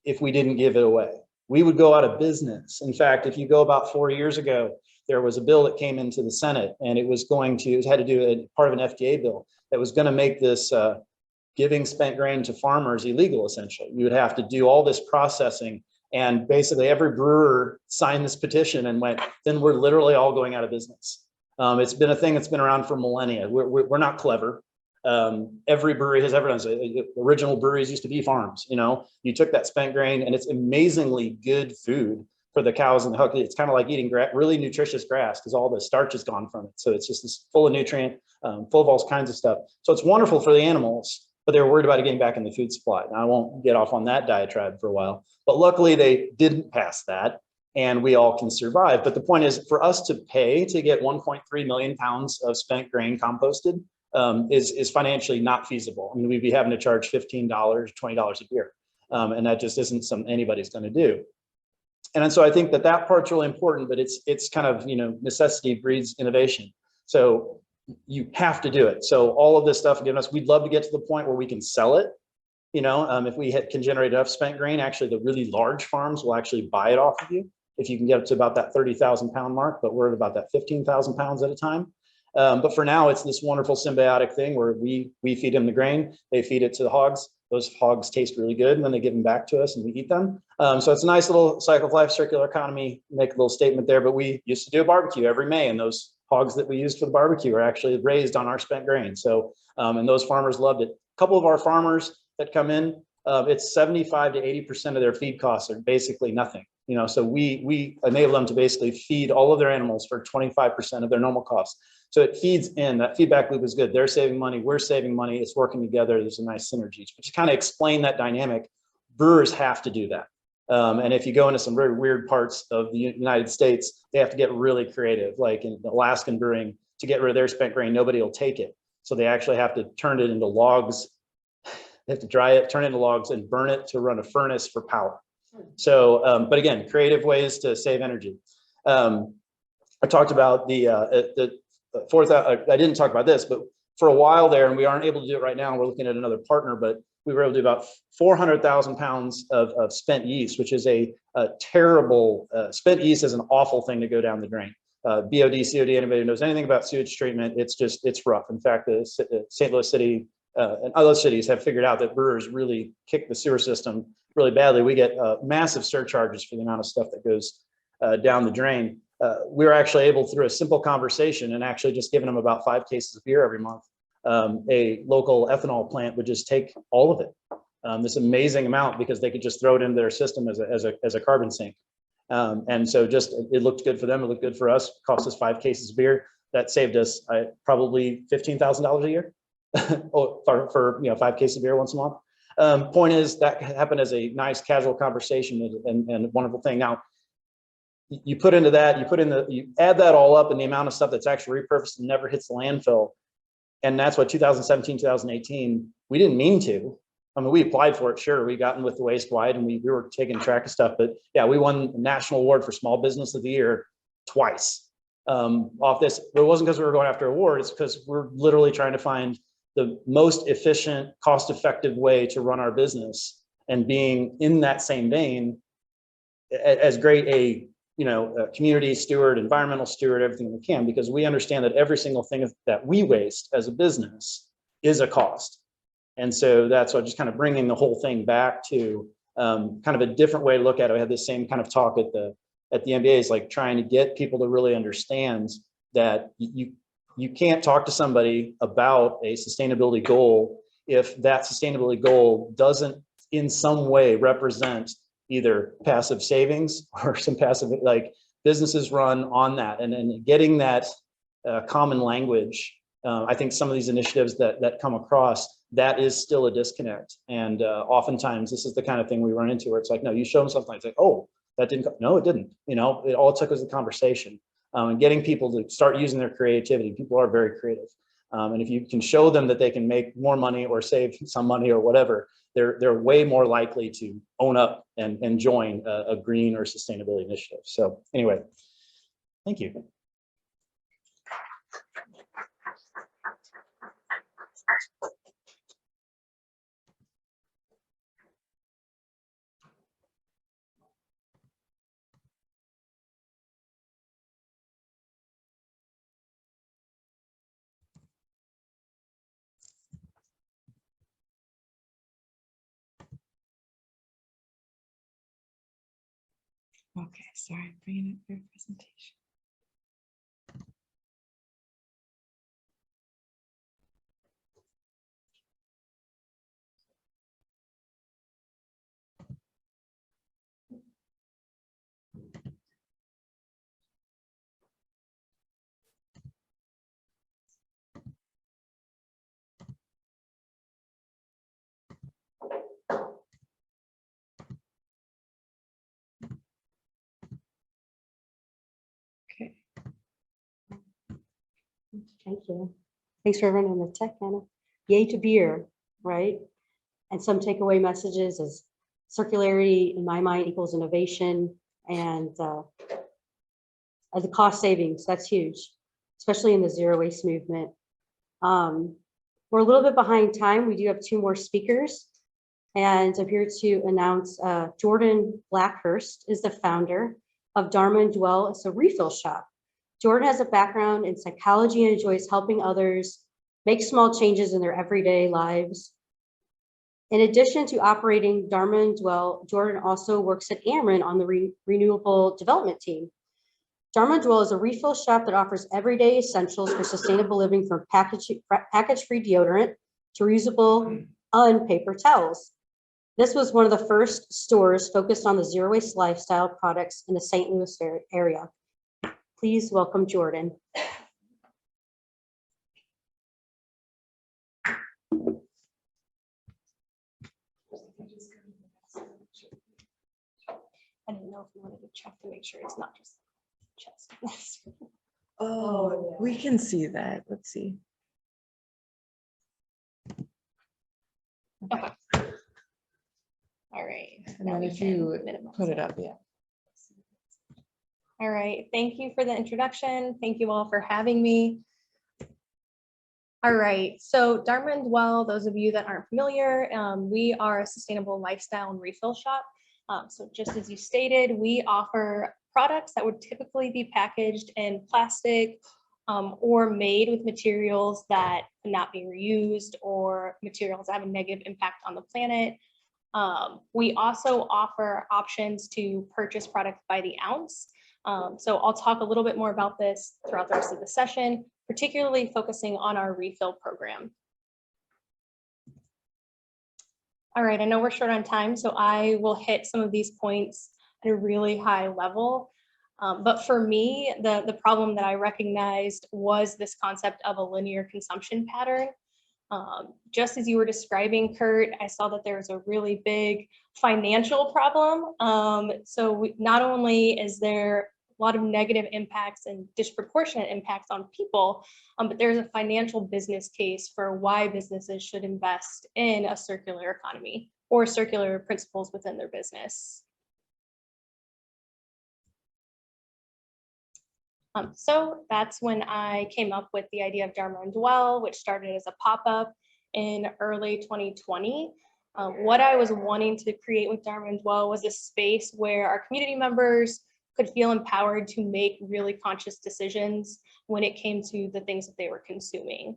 if we didn't give it away. We would go out of business. In fact, if you go about 4 years ago, there was a bill that came into the Senate, and it had to do a part of an FDA bill that was going to make this giving spent grain to farmers illegal, essentially. You would have to do all this processing, and basically every brewer signed this petition and went, then we're literally all going out of business. It's been a thing that's been around for millennia. We're not clever. Every brewery has ever done it. Original breweries used to be farms. You took that spent grain, and it's amazingly good food for the cows and the hook. It's kind of like eating really nutritious grass, because all the starch is gone from it. So it's just this full of nutrient, full of all kinds of stuff. So it's wonderful for the animals, but they were worried about it getting back in the food supply. Now, I won't get off on that diatribe for a while, but luckily they didn't pass that, and we all can survive. But the point is, for us to pay to get 1.3 million pounds of spent grain composted is financially not feasible. I mean, we'd be having to charge $15, $20 a beer. And that just isn't something anybody's going to do. And so I think that part's really important, but it's kind of, necessity breeds innovation. So you have to do it. So all of this stuff, again, we'd love to get to the point where we can sell it. If we can generate enough spent grain, actually the really large farms will actually buy it off of you if you can get up to about that 30,000 pound mark, but we're at about that 15,000 pounds at a time. But for now, it's this wonderful symbiotic thing where we feed them the grain, they feed it to the hogs. Those hogs taste really good, and then they give them back to us and we eat them. So it's a nice little cycle of life, circular economy, make a little statement there. But we used to do a barbecue every May, and those hogs that we used for the barbecue are actually raised on our spent grain. So, and those farmers loved it. A couple of our farmers that come in, it's 75 to 80% of their feed costs are basically nothing. You know, so we enable them to basically feed all of their animals for 25% of their normal costs. So it feeds in, that feedback loop is good. They're saving money, we're saving money, it's working together, there's a nice synergy. But to kind of explain that dynamic, brewers have to do that. And if you go into some very weird parts of the United States, they have to get really creative, like in Alaskan brewing, to get rid of their spent grain, nobody will take it. So they actually have to turn it into logs. They have to dry it, turn it into logs, and burn it to run a furnace for power. So, but again, creative ways to save energy. I talked about the fourth, I didn't talk about this, but for a while there, and we aren't able to do it right now, we're looking at another partner, but we were able to do about 400,000 pounds of spent yeast, which is a terrible, spent yeast is an awful thing to go down the drain. BOD, COD, anybody who knows anything about sewage treatment, it's rough. In fact, the St. Louis City and other cities have figured out that brewers really kick the sewer system really badly. We get massive surcharges for the amount of stuff that goes down the drain. We were actually able, through a simple conversation and actually just giving them about 5 cases of beer every month, a local ethanol plant would just take all of it, this amazing amount, because they could just throw it into their system as a carbon sink. And so just, it looked good for them, it looked good for us, cost us 5 cases of beer. That saved us probably $15,000 a year for 5 cases of beer once a month. Point is, that happened as a nice casual conversation and a wonderful thing. Now, you put into that, you add that all up, and the amount of stuff that's actually repurposed and never hits the landfill. And that's what 2017, 2018, we didn't mean to. I mean, we applied for it, sure. We got in with the waste wide, and we were taking track of stuff. But yeah, we won the National Award for Small Business of the Year twice off this. But it wasn't because we were going after an award. It's because we're literally trying to find the most efficient, cost-effective way to run our business, and being in that same vein, as great a community steward, environmental steward, everything we can, because we understand that every single thing that we waste as a business is a cost. And so that's what, just kind of bringing the whole thing back to kind of a different way to look at it. I had the same kind of talk at the MBA, is like trying to get people to really understand that you can't talk to somebody about a sustainability goal if that sustainability goal doesn't in some way represent either passive savings or some passive, like, businesses run on that, and getting that common language. I think some of these initiatives that come across, that is still a disconnect. And oftentimes this is the kind of thing we run into, where it's like, no, you show them something, it's like, oh, that didn't, no, it didn't. All it took was a conversation. And getting people to start using their creativity. People are very creative. And if you can show them that they can make more money or save some money or whatever, they're way more likely to own up and join a green or sustainability initiative. So anyway, thank you. Okay, sorry, I'm bringing up your presentation. Okay. Thank you. Thanks for running the tech, Anna. Yay to beer, right? And some takeaway messages is circularity, in my mind, equals innovation, and the cost savings. That's huge, especially in the zero waste movement. We're a little bit behind time. We do have 2 more speakers, and I'm here to announce Jordan Blackhurst is the founder of Dharma and Dwell. It's a refill shop. Jordan has a background in psychology and enjoys helping others make small changes in their everyday lives. In addition to operating Dharma and Dwell, Jordan also works at Ameren on the renewable development team. Dharma Dwell is a refill shop that offers everyday essentials for sustainable living, from package-free deodorant to reusable paper towels. This was one of the first stores focused on the zero waste lifestyle products in the St. Louis area. Please welcome Jordan. I didn't know if you wanted to check to make sure it's not just chest. Oh, we can see that. Let's see. Okay. All right. And now then we if can you minimize put it up, yeah. All right, thank you for the introduction. Thank you all for having me. All right, so Dharma and Dwell, those of you that aren't familiar, we are a sustainable lifestyle and refill shop. So just as you stated, we offer products that would typically be packaged in plastic or made with materials that cannot be reused or materials that have a negative impact on the planet. We also offer options to purchase products by the ounce. So I'll talk a little bit more about this throughout the rest of the session, particularly focusing on our refill program. All right, I know we're short on time, so I will hit some of these points at a really high level. But for me, the problem that I recognized was this concept of a linear consumption pattern. Just as you were describing, Kurt, I saw that there was a really big financial problem. Not only is there a lot of negative impacts and disproportionate impacts on people, but there's a financial business case for why businesses should invest in a circular economy or circular principles within their business. So that's when I came up with the idea of Dharma and Dwell, which started as a pop-up in early 2020. What I was wanting to create with Dharma and Dwell was a space where our community members could feel empowered to make really conscious decisions when it came to the things that they were consuming.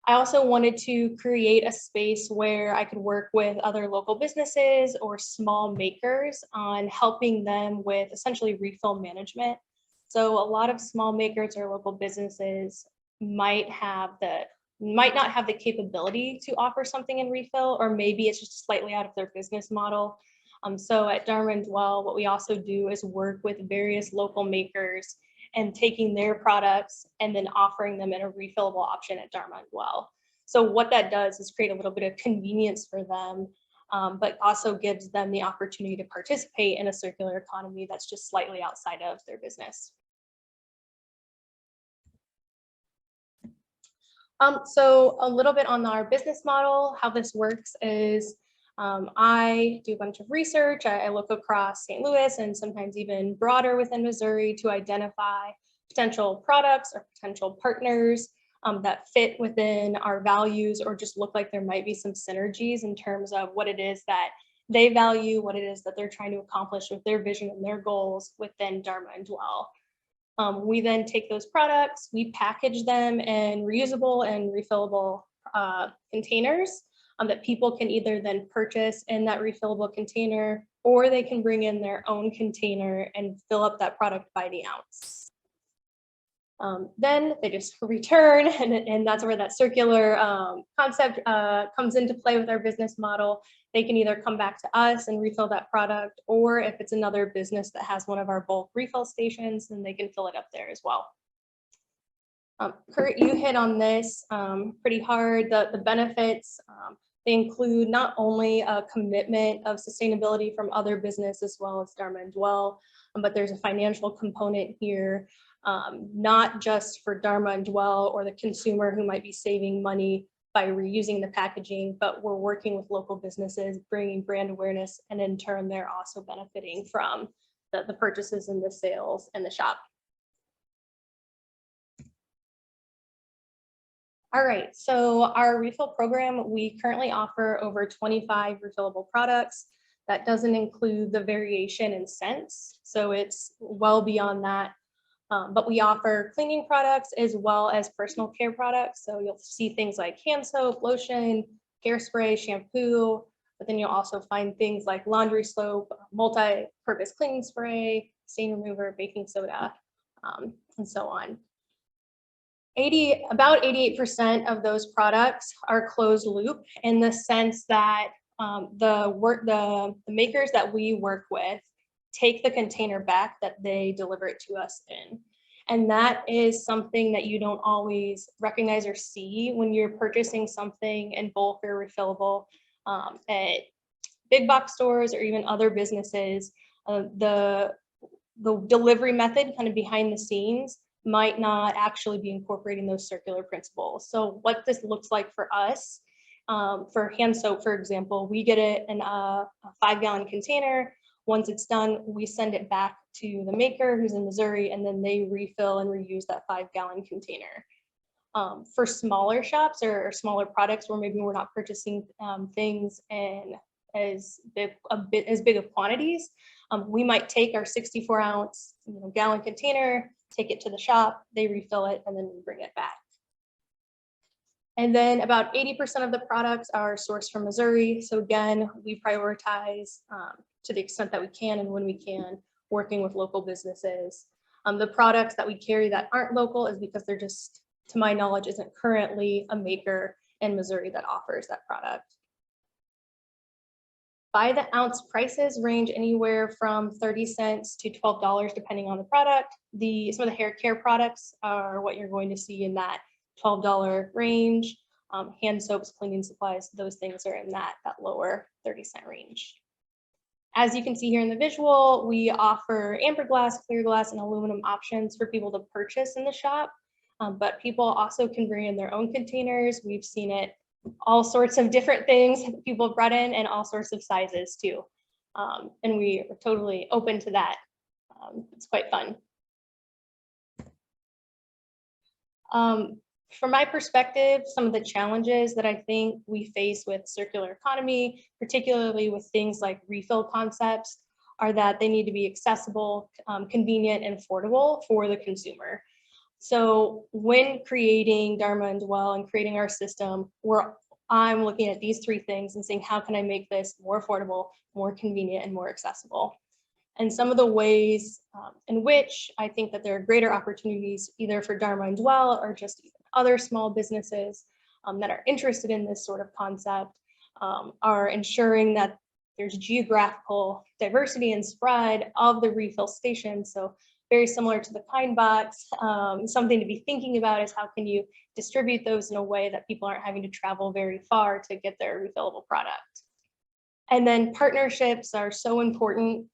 I also wanted to create a space where I could work with other local businesses or small makers on helping them with essentially refill management. So a lot of small makers or local businesses might not have the capability to offer something in refill, or maybe it's just slightly out of their business model. So at Dharma and Dwell, what we also do is work with various local makers and taking their products and then offering them in a refillable option at Dharma and Dwell. So what that does is create a little bit of convenience for them, but also gives them the opportunity to participate in a circular economy that's just slightly outside of their business. So a little bit on our business model, how this works is I do a bunch of research. I look across St. Louis and sometimes even broader within Missouri to identify potential products or potential partners that fit within our values, or just look like there might be some synergies in terms of what it is that they value, what it is that they're trying to accomplish with their vision and their goals within Dharma and Dwell. We then take those products, we package them in reusable and refillable containers that people can either then purchase in that refillable container, or they can bring in their own container and fill up that product by the ounce. Then they just return, and that's where that circular concept comes into play with our business model. They can either come back to us and refill that product, or if it's another business that has one of our bulk refill stations, then they can fill it up there as well. Kurt, you hit on this pretty hard. The benefits, they include not only a commitment of sustainability from other business as well as Dharma and Dwell, but there's a financial component here, not just for Dharma and Dwell or the consumer who might be saving money by reusing the packaging, but we're working with local businesses, bringing brand awareness, and in turn, they're also benefiting from the purchases and the sales in the shop. All right, so our refill program, we currently offer over 25 refillable products. That doesn't include the variation in scents, so it's well beyond that. But we offer cleaning products as well as personal care products. So you'll see things like hand soap, lotion, hairspray, shampoo, but then you'll also find things like laundry soap, multi-purpose cleaning spray, stain remover, baking soda. and so on. About 88% of those products are closed loop in the sense that the makers that we work with take the container back that they deliver it to us in. And that is something that you don't always recognize or see when you're purchasing something in bulk or refillable at big box stores or even other businesses. The delivery method kind of behind the scenes might not actually be incorporating those circular principles. So what this looks like for us, for hand soap, for example, we get it in a 5-gallon container. Once it's done, we send it back to the maker who's in Missouri, and then they refill and reuse that 5-gallon container. For smaller shops or smaller products where maybe we're not purchasing things in as big of quantities, we might take our 64-ounce gallon container, take it to the shop, they refill it, and then we bring it back. And then about 80% of the products are sourced from Missouri. So again, we prioritize to the extent that we can and when we can, working with local businesses. The products that we carry that aren't local is because they're just, to my knowledge, isn't currently a maker in Missouri that offers that product. By the ounce prices range anywhere from 30 cents to $12 depending on the product. Some of the hair care products are what you're going to see in that $12 range. Hand soaps, cleaning supplies, those things are in that lower 30-cent range. As you can see here in the visual, we offer amber glass, clear glass, and aluminum options for people to purchase in the shop. But people also can bring in their own containers. We've seen it all sorts of different things that people have brought in and all sorts of sizes too. And we are totally open to that. It's quite fun. From my perspective, some of the challenges that I think we face with circular economy, particularly with things like refill concepts, are that they need to be accessible, convenient, and affordable for the consumer. So when creating Dharma and Dwell and creating our system, I'm looking at these 3 things and saying, how can I make this more affordable, more convenient, and more accessible? And some of the ways in which I think that there are greater opportunities either for Dharma and Dwell or just even other small businesses that are interested in this sort of concept are ensuring that there's geographical diversity and spread of the refill stations. So very similar to the Kind Box, something to be thinking about is how can you distribute those in a way that people aren't having to travel very far to get their refillable product. And then partnerships are so important.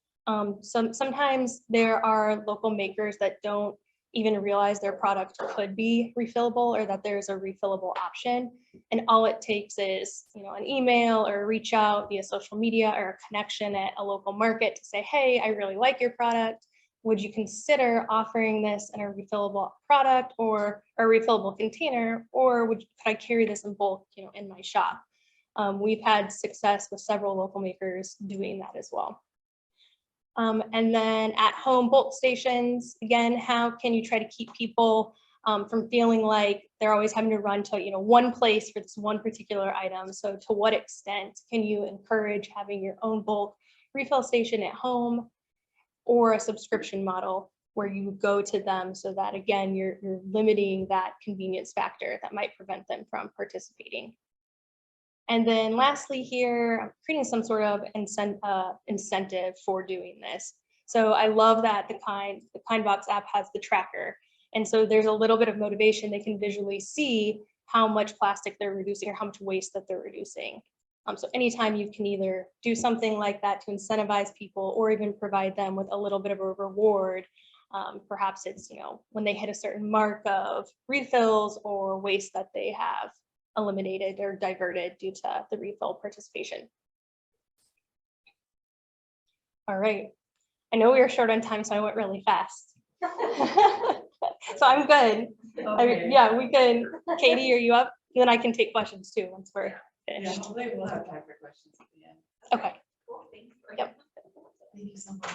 Sometimes there are local makers that don't even realize their product could be refillable or that there's a refillable option. And all it takes is, an email or a reach out via social media or a connection at a local market to say, hey, I really like your product. Would you consider offering this in a refillable product or a refillable container, or could I carry this in bulk, in my shop? We've had success with several local makers doing that as well. And then at home bulk stations, again, how can you try to keep people from feeling like they're always having to run to one place for this one particular item? So to what extent can you encourage having your own bulk refill station at home, or a subscription model where you go to them so that, again, you're limiting that convenience factor that might prevent them from participating. And then lastly here, I'm creating some sort of incentive for doing this. So I love that the KindBox app has the tracker. And so there's a little bit of motivation. They can visually see how much plastic they're reducing or how much waste that they're reducing. So anytime you can either do something like that to incentivize people or even provide them with a little bit of a reward, perhaps it's, when they hit a certain mark of refills or waste that they have eliminated or diverted due to the refill participation. All right, I know we were short on time, so I went really fast. So I'm good. Okay. Yeah, we can. Katie, are you up? And then I can take questions too once we're Yeah, finished. hopefully we'll have time for questions at the end. Okay. Yep. Thank you so much.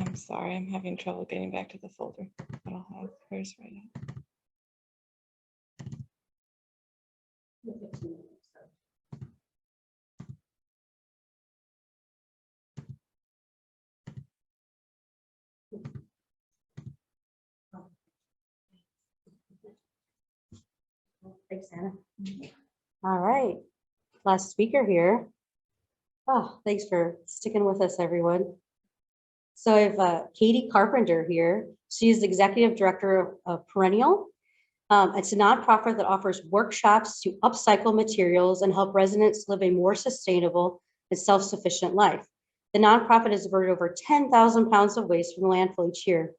I'm sorry, I'm having trouble getting back to the folder. I don't have hers right now. Thanks, Anna. All right, last speaker here. Oh, thanks for sticking with us, everyone. So I have Katie Carpenter here. She's the executive director of Perennial. It's a nonprofit that offers workshops to upcycle materials and help residents live a more sustainable and self-sufficient life. The nonprofit has diverted over 10,000 pounds of waste from the landfill each year.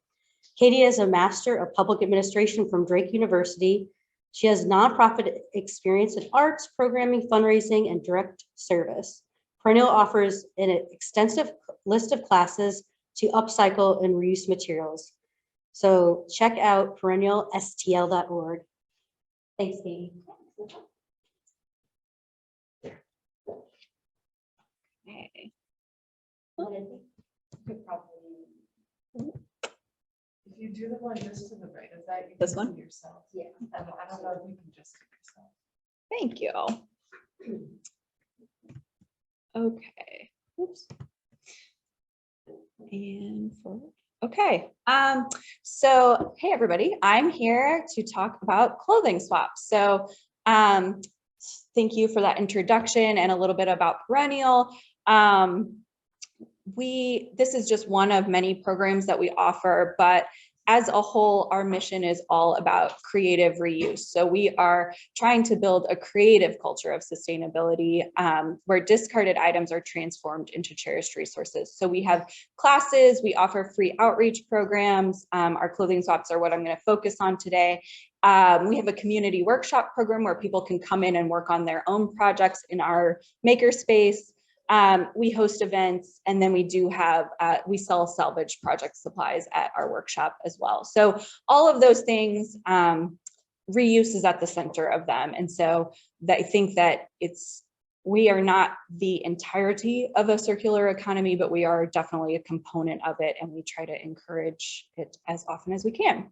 Katie is a master of public administration from Drake University. She has nonprofit experience in arts, programming, fundraising, and direct service. Perennial offers an extensive list of classes to upcycle and reuse materials. So check out perennialstl.org. Thanks, Katie. Okay. If you do the one just to the right, is that you This can one? do yourself? Yeah. I don't know if you can just do yourself. Thank you. Okay. Oops. And forward. Okay. So hey everybody, I'm here to talk about clothing swaps. So thank you for that introduction and a little bit about Perennial. This is just one of many programs that we offer, but as a whole, our mission is all about creative reuse. So we are trying to build a creative culture of sustainability where discarded items are transformed into cherished resources. So we have classes, we offer free outreach programs. Our clothing swaps are what I'm going to focus on today. We have a community workshop program where people can come in and work on their own projects in our makerspace. We host events, and then we do have, we sell salvage project supplies at our workshop as well. So all of those things, reuse is at the center of them. And so I think that we are not the entirety of a circular economy, but we are definitely a component of it, and we try to encourage it as often as we can.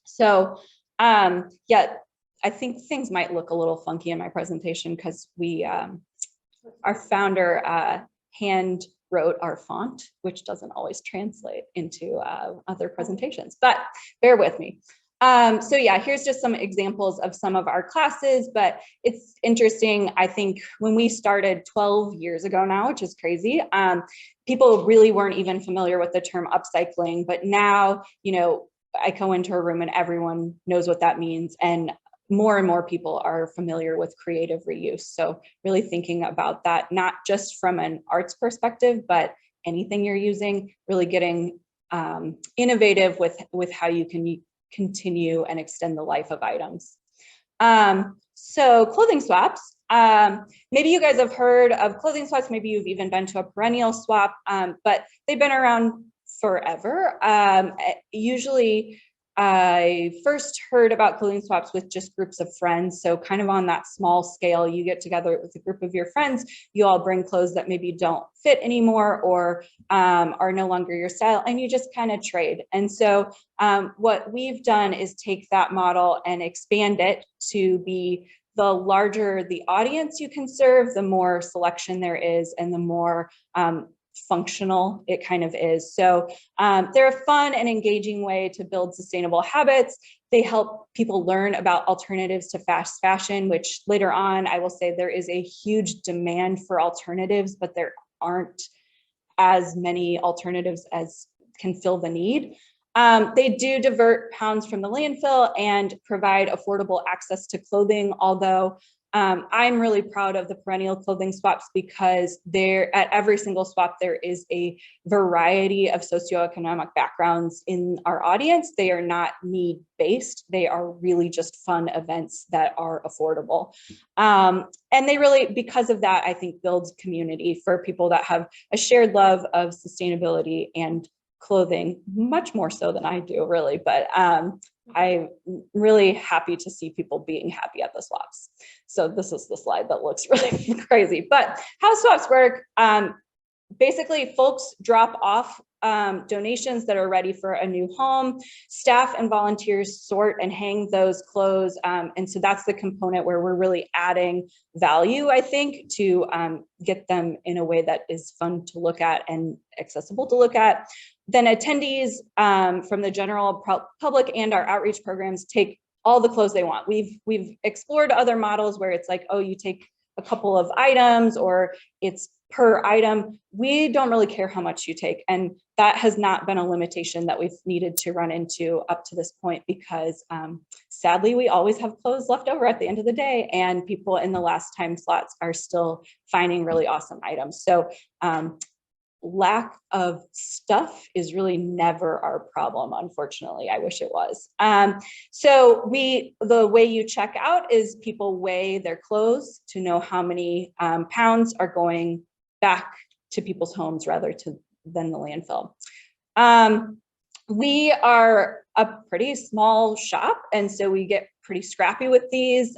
So yeah, I think things might look a little funky in my presentation because our founder hand wrote our font, which doesn't always translate into other presentations, but bear with me. So yeah, here's just some examples of some of our classes, but it's interesting. I think when we started 12 years ago now, which is crazy, people really weren't even familiar with the term upcycling, but now, you know, I go into a room and everyone knows what that means. And more people are familiar with creative reuse. So really thinking about that, not just from an arts perspective, but anything you're using, really getting innovative with how you can continue and extend the life of items. So clothing swaps, maybe you guys have heard of clothing swaps, maybe you've even been to a Perennial swap, but they've been around forever. Usually, I first heard about clothing swaps with just groups of friends. So kind of on that small scale, you get together with a group of your friends, you all bring clothes that maybe don't fit anymore or are no longer your style, and you just kind of trade. And so what we've done is take that model and expand it to be the larger the audience you can serve, the more selection there is and the more functional it kind of is. So they're a fun and engaging way to build sustainable habits. They help people learn about alternatives to fast fashion, which later on I will say there is a huge demand for alternatives, but there aren't as many alternatives as can fill the need. They do divert pounds from the landfill and provide affordable access to clothing, although I'm really proud of the Perennial clothing swaps because at every single swap, there is a variety of socioeconomic backgrounds in our audience. They are not need-based. They are really just fun events that are affordable. And they really, because of that, I think builds community for people that have a shared love of sustainability and clothing, much more so than I do really, but I'm really happy to see people being happy at the swaps. So this is the slide that looks really crazy, but how swaps work, basically folks drop off donations that are ready for a new home. Staff and volunteers sort and hang those clothes. And so that's the component where we're really adding value, I think, to get them in a way that is fun to look at and accessible to look at. Then attendees from the general public and our outreach programs take all the clothes they want. We've explored other models where it's like, oh, you take a couple of items or it's per item. We don't really care how much you take. And that has not been a limitation that we've needed to run into up to this point, because sadly, we always have clothes left over at the end of the day, and people in the last time slots are still finding really awesome items. So lack of stuff is really never our problem, unfortunately. I wish it was. So the way you check out is people weigh their clothes to know how many pounds are going back to people's homes rather than the landfill. We are a pretty small shop, and so we get pretty scrappy with these.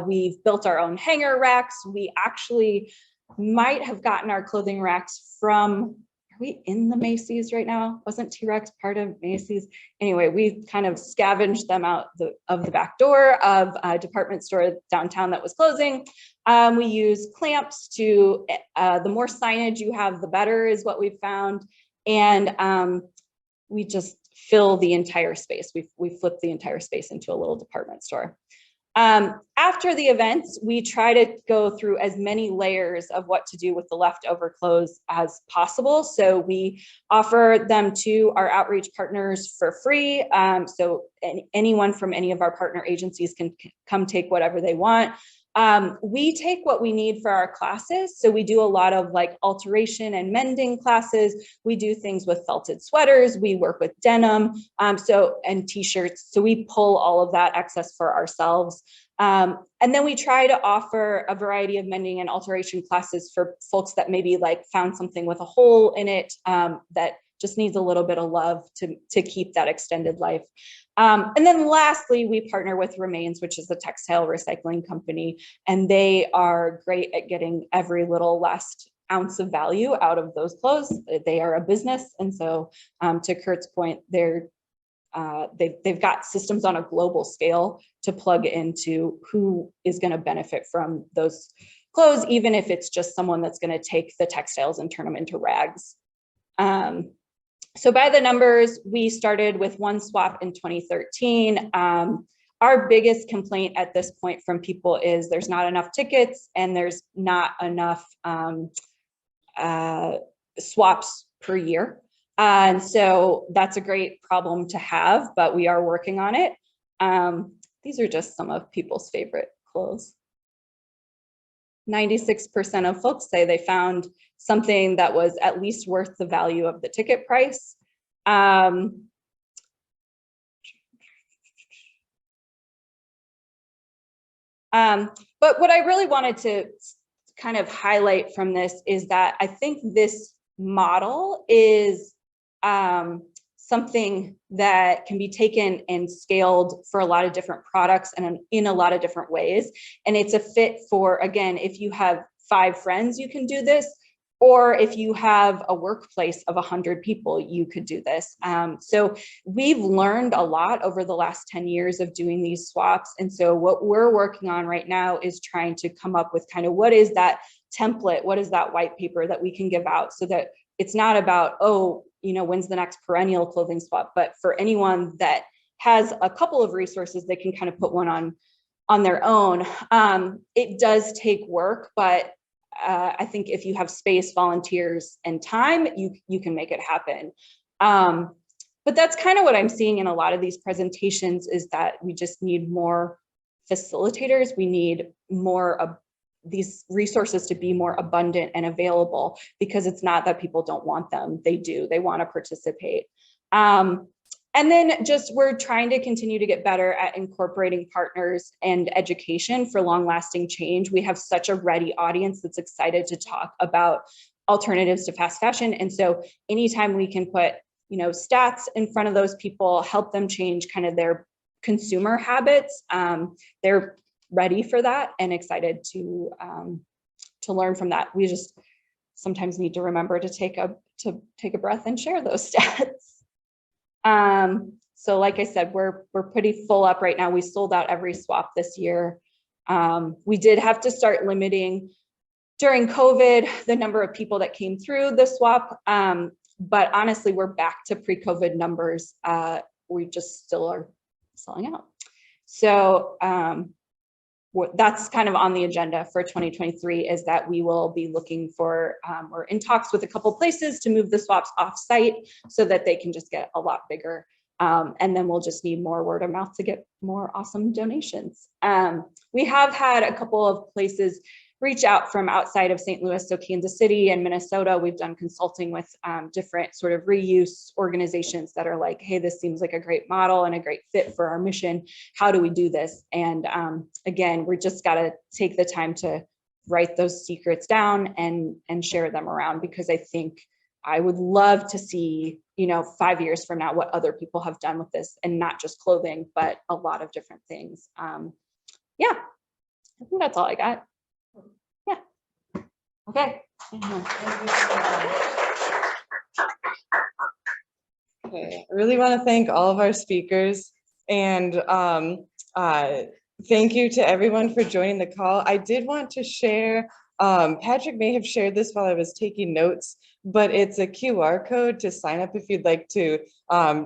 We've built our own hanger racks. We actually might have gotten our clothing racks from, are we in the Macy's right now? Wasn't T-Rex part of Macy's? Anyway, we kind of scavenged them out of the back door of a department store downtown that was closing. We use clamps to, the more signage you have, the better is what we've found. And we just fill the entire space. We flip the entire space into a little department store. After the events, we try to go through as many layers of what to do with the leftover clothes as possible. So we offer them to our outreach partners for free. So anyone from any of our partner agencies can come take whatever they want. We take what we need for our classes. So we do a lot of like alteration and mending classes. We do things with felted sweaters. We work with denim, and t-shirts. So we pull all of that excess for ourselves. And then we try to offer a variety of mending and alteration classes for folks that maybe like found something with a hole in it that just needs a little bit of love to keep that extended life. And then lastly, we partner with Remains, which is a textile recycling company, and they are great at getting every little last ounce of value out of those clothes. They are a business. And so to Kurt's point, they've got systems on a global scale to plug into who is going to benefit from those clothes, even if it's just someone that's going to take the textiles and turn them into rags. So by the numbers, we started with one swap in 2013. Our biggest complaint at this point from people is there's not enough tickets and there's not enough swaps per year. And so that's a great problem to have, but we are working on it. These are just some of people's favorite clothes. 96% of folks say they found something that was at least worth the value of the ticket price. But what I really wanted to kind of highlight from this is that I think this model is something that can be taken and scaled for a lot of different products and in a lot of different ways. And it's a fit for, again, if you have 5 friends, you can do this. Or if you have a workplace of 100 people, you could do this. So we've learned a lot over the last 10 years of doing these swaps. And so what we're working on right now is trying to come up with kind of what is that template, what is that white paper that we can give out so that it's not about, oh, you know, when's the next perennial clothing swap, but for anyone that has a couple of resources, they can kind of put one on their own. It does take work, but I think if you have space, volunteers, and time, you can make it happen. But that's kind of what I'm seeing in a lot of these presentations is that we just need more facilitators. We need more of these resources to be more abundant and available, because it's not that people don't want them. They do. They want to participate. And then just we're trying to continue to get better at incorporating partners and education for long-lasting change. We have such a ready audience that's excited to talk about alternatives to fast fashion. And so anytime we can put, you know, stats in front of those people, help them change kind of their consumer habits, they're ready for that and excited to learn from that. We just sometimes need to remember to take a breath and share those stats. So like I said, we're pretty full up right now. We sold out every swap this year. We did have to start limiting during COVID the number of people that came through the swap. But honestly, we're back to pre-COVID numbers. We just still are selling out. So that's kind of on the agenda for 2023, is that we will be looking for, we're in talks with a couple places to move the swaps off site so that they can just get a lot bigger. And then we'll just need more word of mouth to get more awesome donations. We have had a couple of places reach out from outside of St. Louis, so Kansas City and Minnesota. We've done consulting with different sort of reuse organizations that are like, hey, this seems like a great model and a great fit for our mission. How do we do this? And again, we're just got to take the time to write those secrets down and share them around, because I think I would love to see, 5 years from now, what other people have done with this, and not just clothing, but a lot of different things. Yeah, I think that's all I got. Yeah. Okay. Okay, I really want to thank all of our speakers, and thank you to everyone for joining the call. I did want to share, Patrick may have shared this while I was taking notes, but it's a QR code to sign up if you'd like to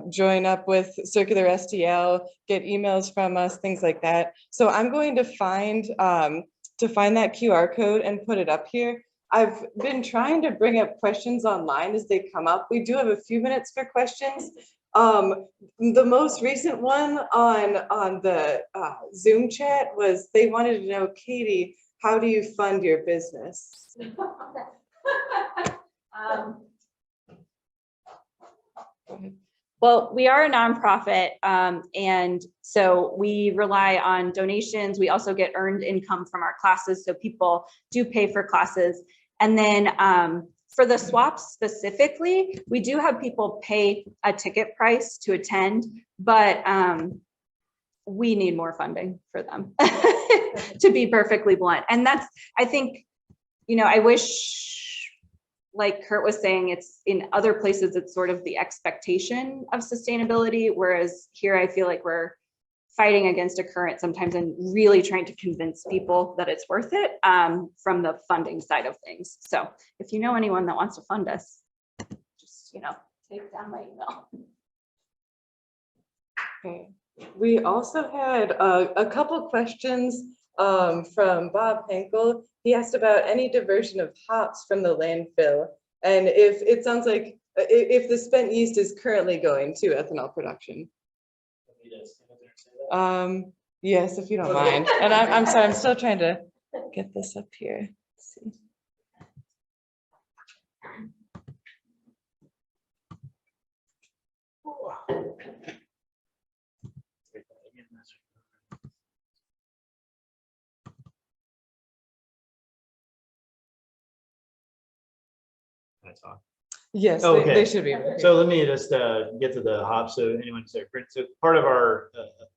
join up with Circular STL, get emails from us, things like that. So I'm going to find that QR code and put it up here. I've been trying to bring up questions online as they come up. We do have a few minutes for questions. The most recent one on the Zoom chat was, they wanted to know, Katie, how do you fund your business? Well, we are a nonprofit, and so we rely on donations. We also get earned income from our classes, so people do pay for classes. And then for the swaps specifically, we do have people pay a ticket price to attend, but we need more funding for them, to be perfectly blunt. And that's, I think, I wish, like Kurt was saying, it's in other places, it's sort of the expectation of sustainability, whereas here I feel like we're fighting against a current sometimes and really trying to convince people that it's worth it from the funding side of things. So if you know anyone that wants to fund us, just, take down my email. Okay. We also had a couple questions from Bob Henkel. He asked about any diversion of hops from the landfill, and if it sounds like if the spent yeast is currently going to ethanol production. Yes, if you don't mind. And I'm sorry, I'm still trying to get this up here. Let's see. Yes, Okay. they should be able to. So let me just get to the hops. So anyone's there. So part of our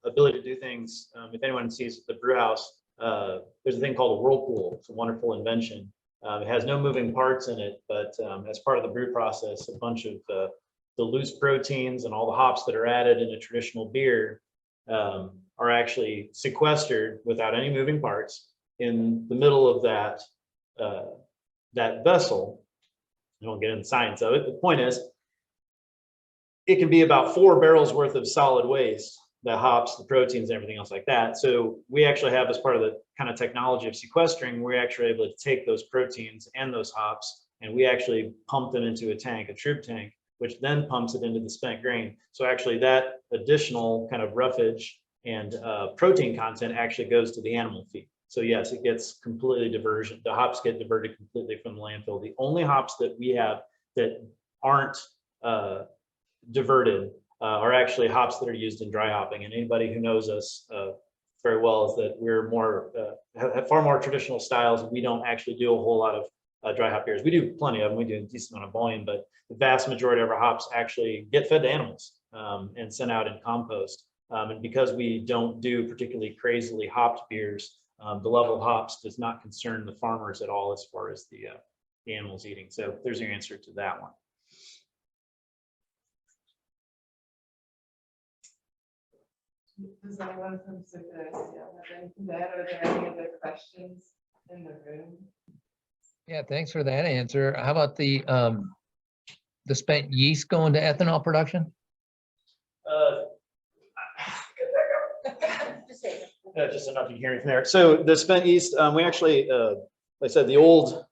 ability to do things, if anyone sees the brew house, there's a thing called a whirlpool. It's a wonderful invention. It has no moving parts in it, but as part of the brew process, a bunch of the loose proteins and all the hops that are added in a traditional beer are actually sequestered without any moving parts in the middle of that vessel. I won't get into the science of it. The point is, it can be about 4 barrels worth of solid waste, the hops, the proteins, and everything else like that. So we actually have, as part of the kind of technology of sequestering, we're actually able to take those proteins and those hops, and we actually pump them into a tank, a troop tank, which then pumps it into the spent grain. So actually that additional kind of roughage and protein content actually goes to the animal feed. So yes, it gets completely diversion. The hops get diverted completely from the landfill. The only hops that we have that aren't diverted are actually hops that are used in dry hopping. And anybody who knows us very well is that we're more have far more traditional styles. We don't actually do a whole lot of dry hop beers. We do plenty of them. We do a decent amount of volume, but the vast majority of our hops actually get fed to animals and sent out in compost. And because we don't do particularly crazily hopped beers, the level of hops does not concern the farmers at all as far as the the animals eating. So there's your answer to that one. Does anyone from Circularity have anything to add? Are there any other questions in the room? Yeah, thanks for that answer. How about the spent yeast going to ethanol production? Just enough you can hear me from there. So the spent yeast, we actually, like I said, the old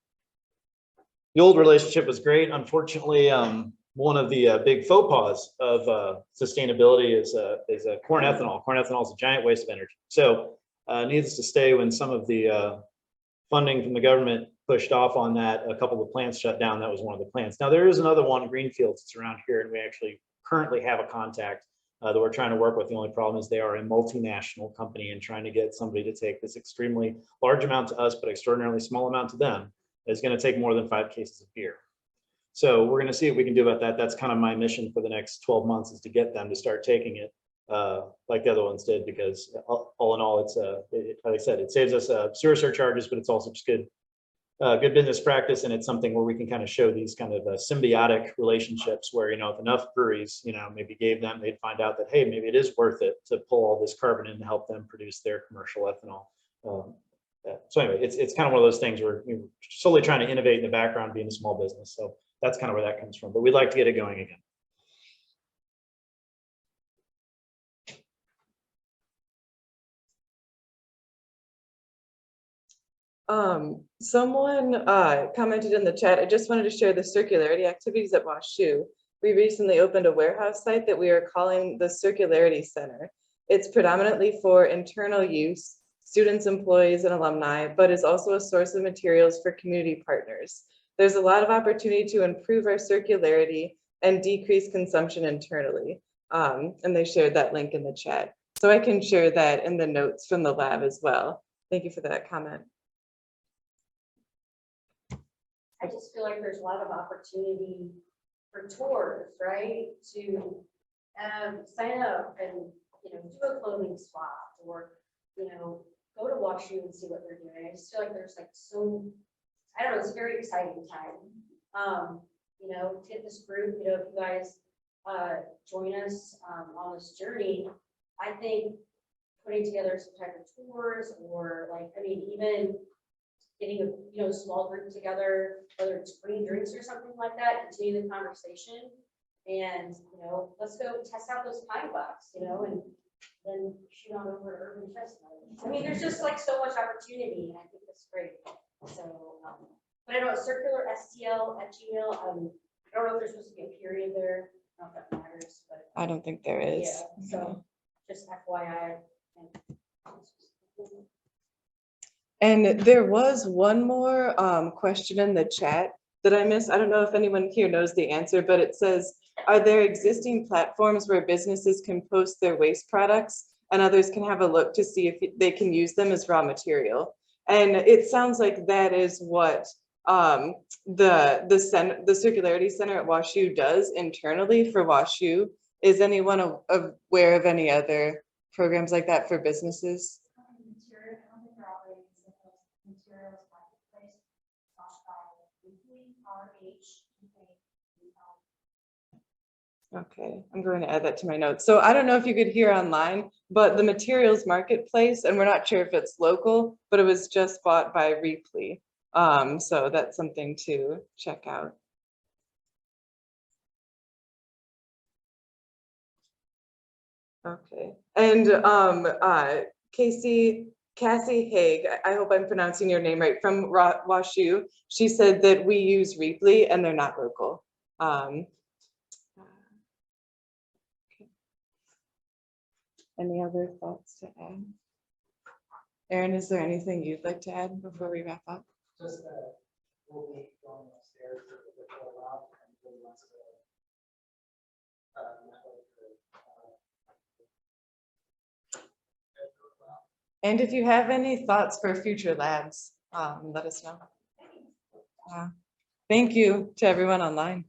relationship was great. Unfortunately, one of the big faux pas of sustainability is corn ethanol. Corn ethanol is a giant waste of energy. So needless to say, when some of the funding from the government pushed off on that, a couple of plants shut down. That was one of the plants. Now there is another one, Greenfields, that's around here, and we actually currently have a contact that we're trying to work with. The only problem is they are a multinational company, and trying to get somebody to take this extremely large amount to us, but extraordinarily small amount to them is going to take more than 5 cases of beer. So we're going to see what we can do about that. That's kind of my mission for the next 12 months, is to get them to start taking it like the other ones did, because all in all, it's like I said, it saves us sewer surcharges, but it's also just good business practice, and it's something where we can kind of show these kind of symbiotic relationships where, if enough breweries, maybe gave them, they'd find out that, hey, maybe it is worth it to pull all this carbon in to help them produce their commercial ethanol. So anyway, it's kind of one of those things where we're solely trying to innovate in the background, being a small business. So that's kind of where that comes from, but we'd like to get it going again. Someone commented in the chat, I just wanted to share the circularity activities at WashU. We recently opened a warehouse site that we are calling the Circularity Center. It's predominantly for internal use, students, employees, and alumni, but is also a source of materials for community partners. There's a lot of opportunity to improve our circularity and decrease consumption internally. And they shared that link in the chat. So I can share that in the notes from the lab as well. Thank you for that comment. I just feel like there's a lot of opportunity for tours, right? To sign up and, do a clothing swap, or, go to WashU and see what they're doing. I just feel like there's like I don't know, it's a very exciting time. To hit this group, if you guys join us on this journey, I think putting together some type of tours, or even getting a small group together, whether it's free drinks or something like that, continue the conversation, and let's go test out those pine bucks, and then shoot on over to Urban Chestnut. I mean, there's just like so much opportunity, and I think that's great. So, but I know circularstl@gmail. I don't know if there's supposed to be a period there. I don't know if that matters, but I don't think there is. yeah. So just FYI. And there was one more question in the chat that I missed. I don't know if anyone here knows the answer, but it says, are there existing platforms where businesses can post their waste products and others can have a look to see if they can use them as raw material? And it sounds like that is what the Circularity Center at WashU does internally for WashU. Is anyone aware of any other programs like that for businesses? Okay, I'm going to add that to my notes. So I don't know if you could hear online, but the materials marketplace, and we're not sure if it's local, but it was just bought by Repley. So that's something to check out. Okay, and Cassie Haig, I hope I'm pronouncing your name right, from WashU. She said that we use Repley and they're not local. Any other thoughts to add? Aaron, is there anything you'd like to add before we wrap up? Just we'll be going upstairs for a while, and really wants to And if you have any thoughts for future labs, let us know. Thank you to everyone online.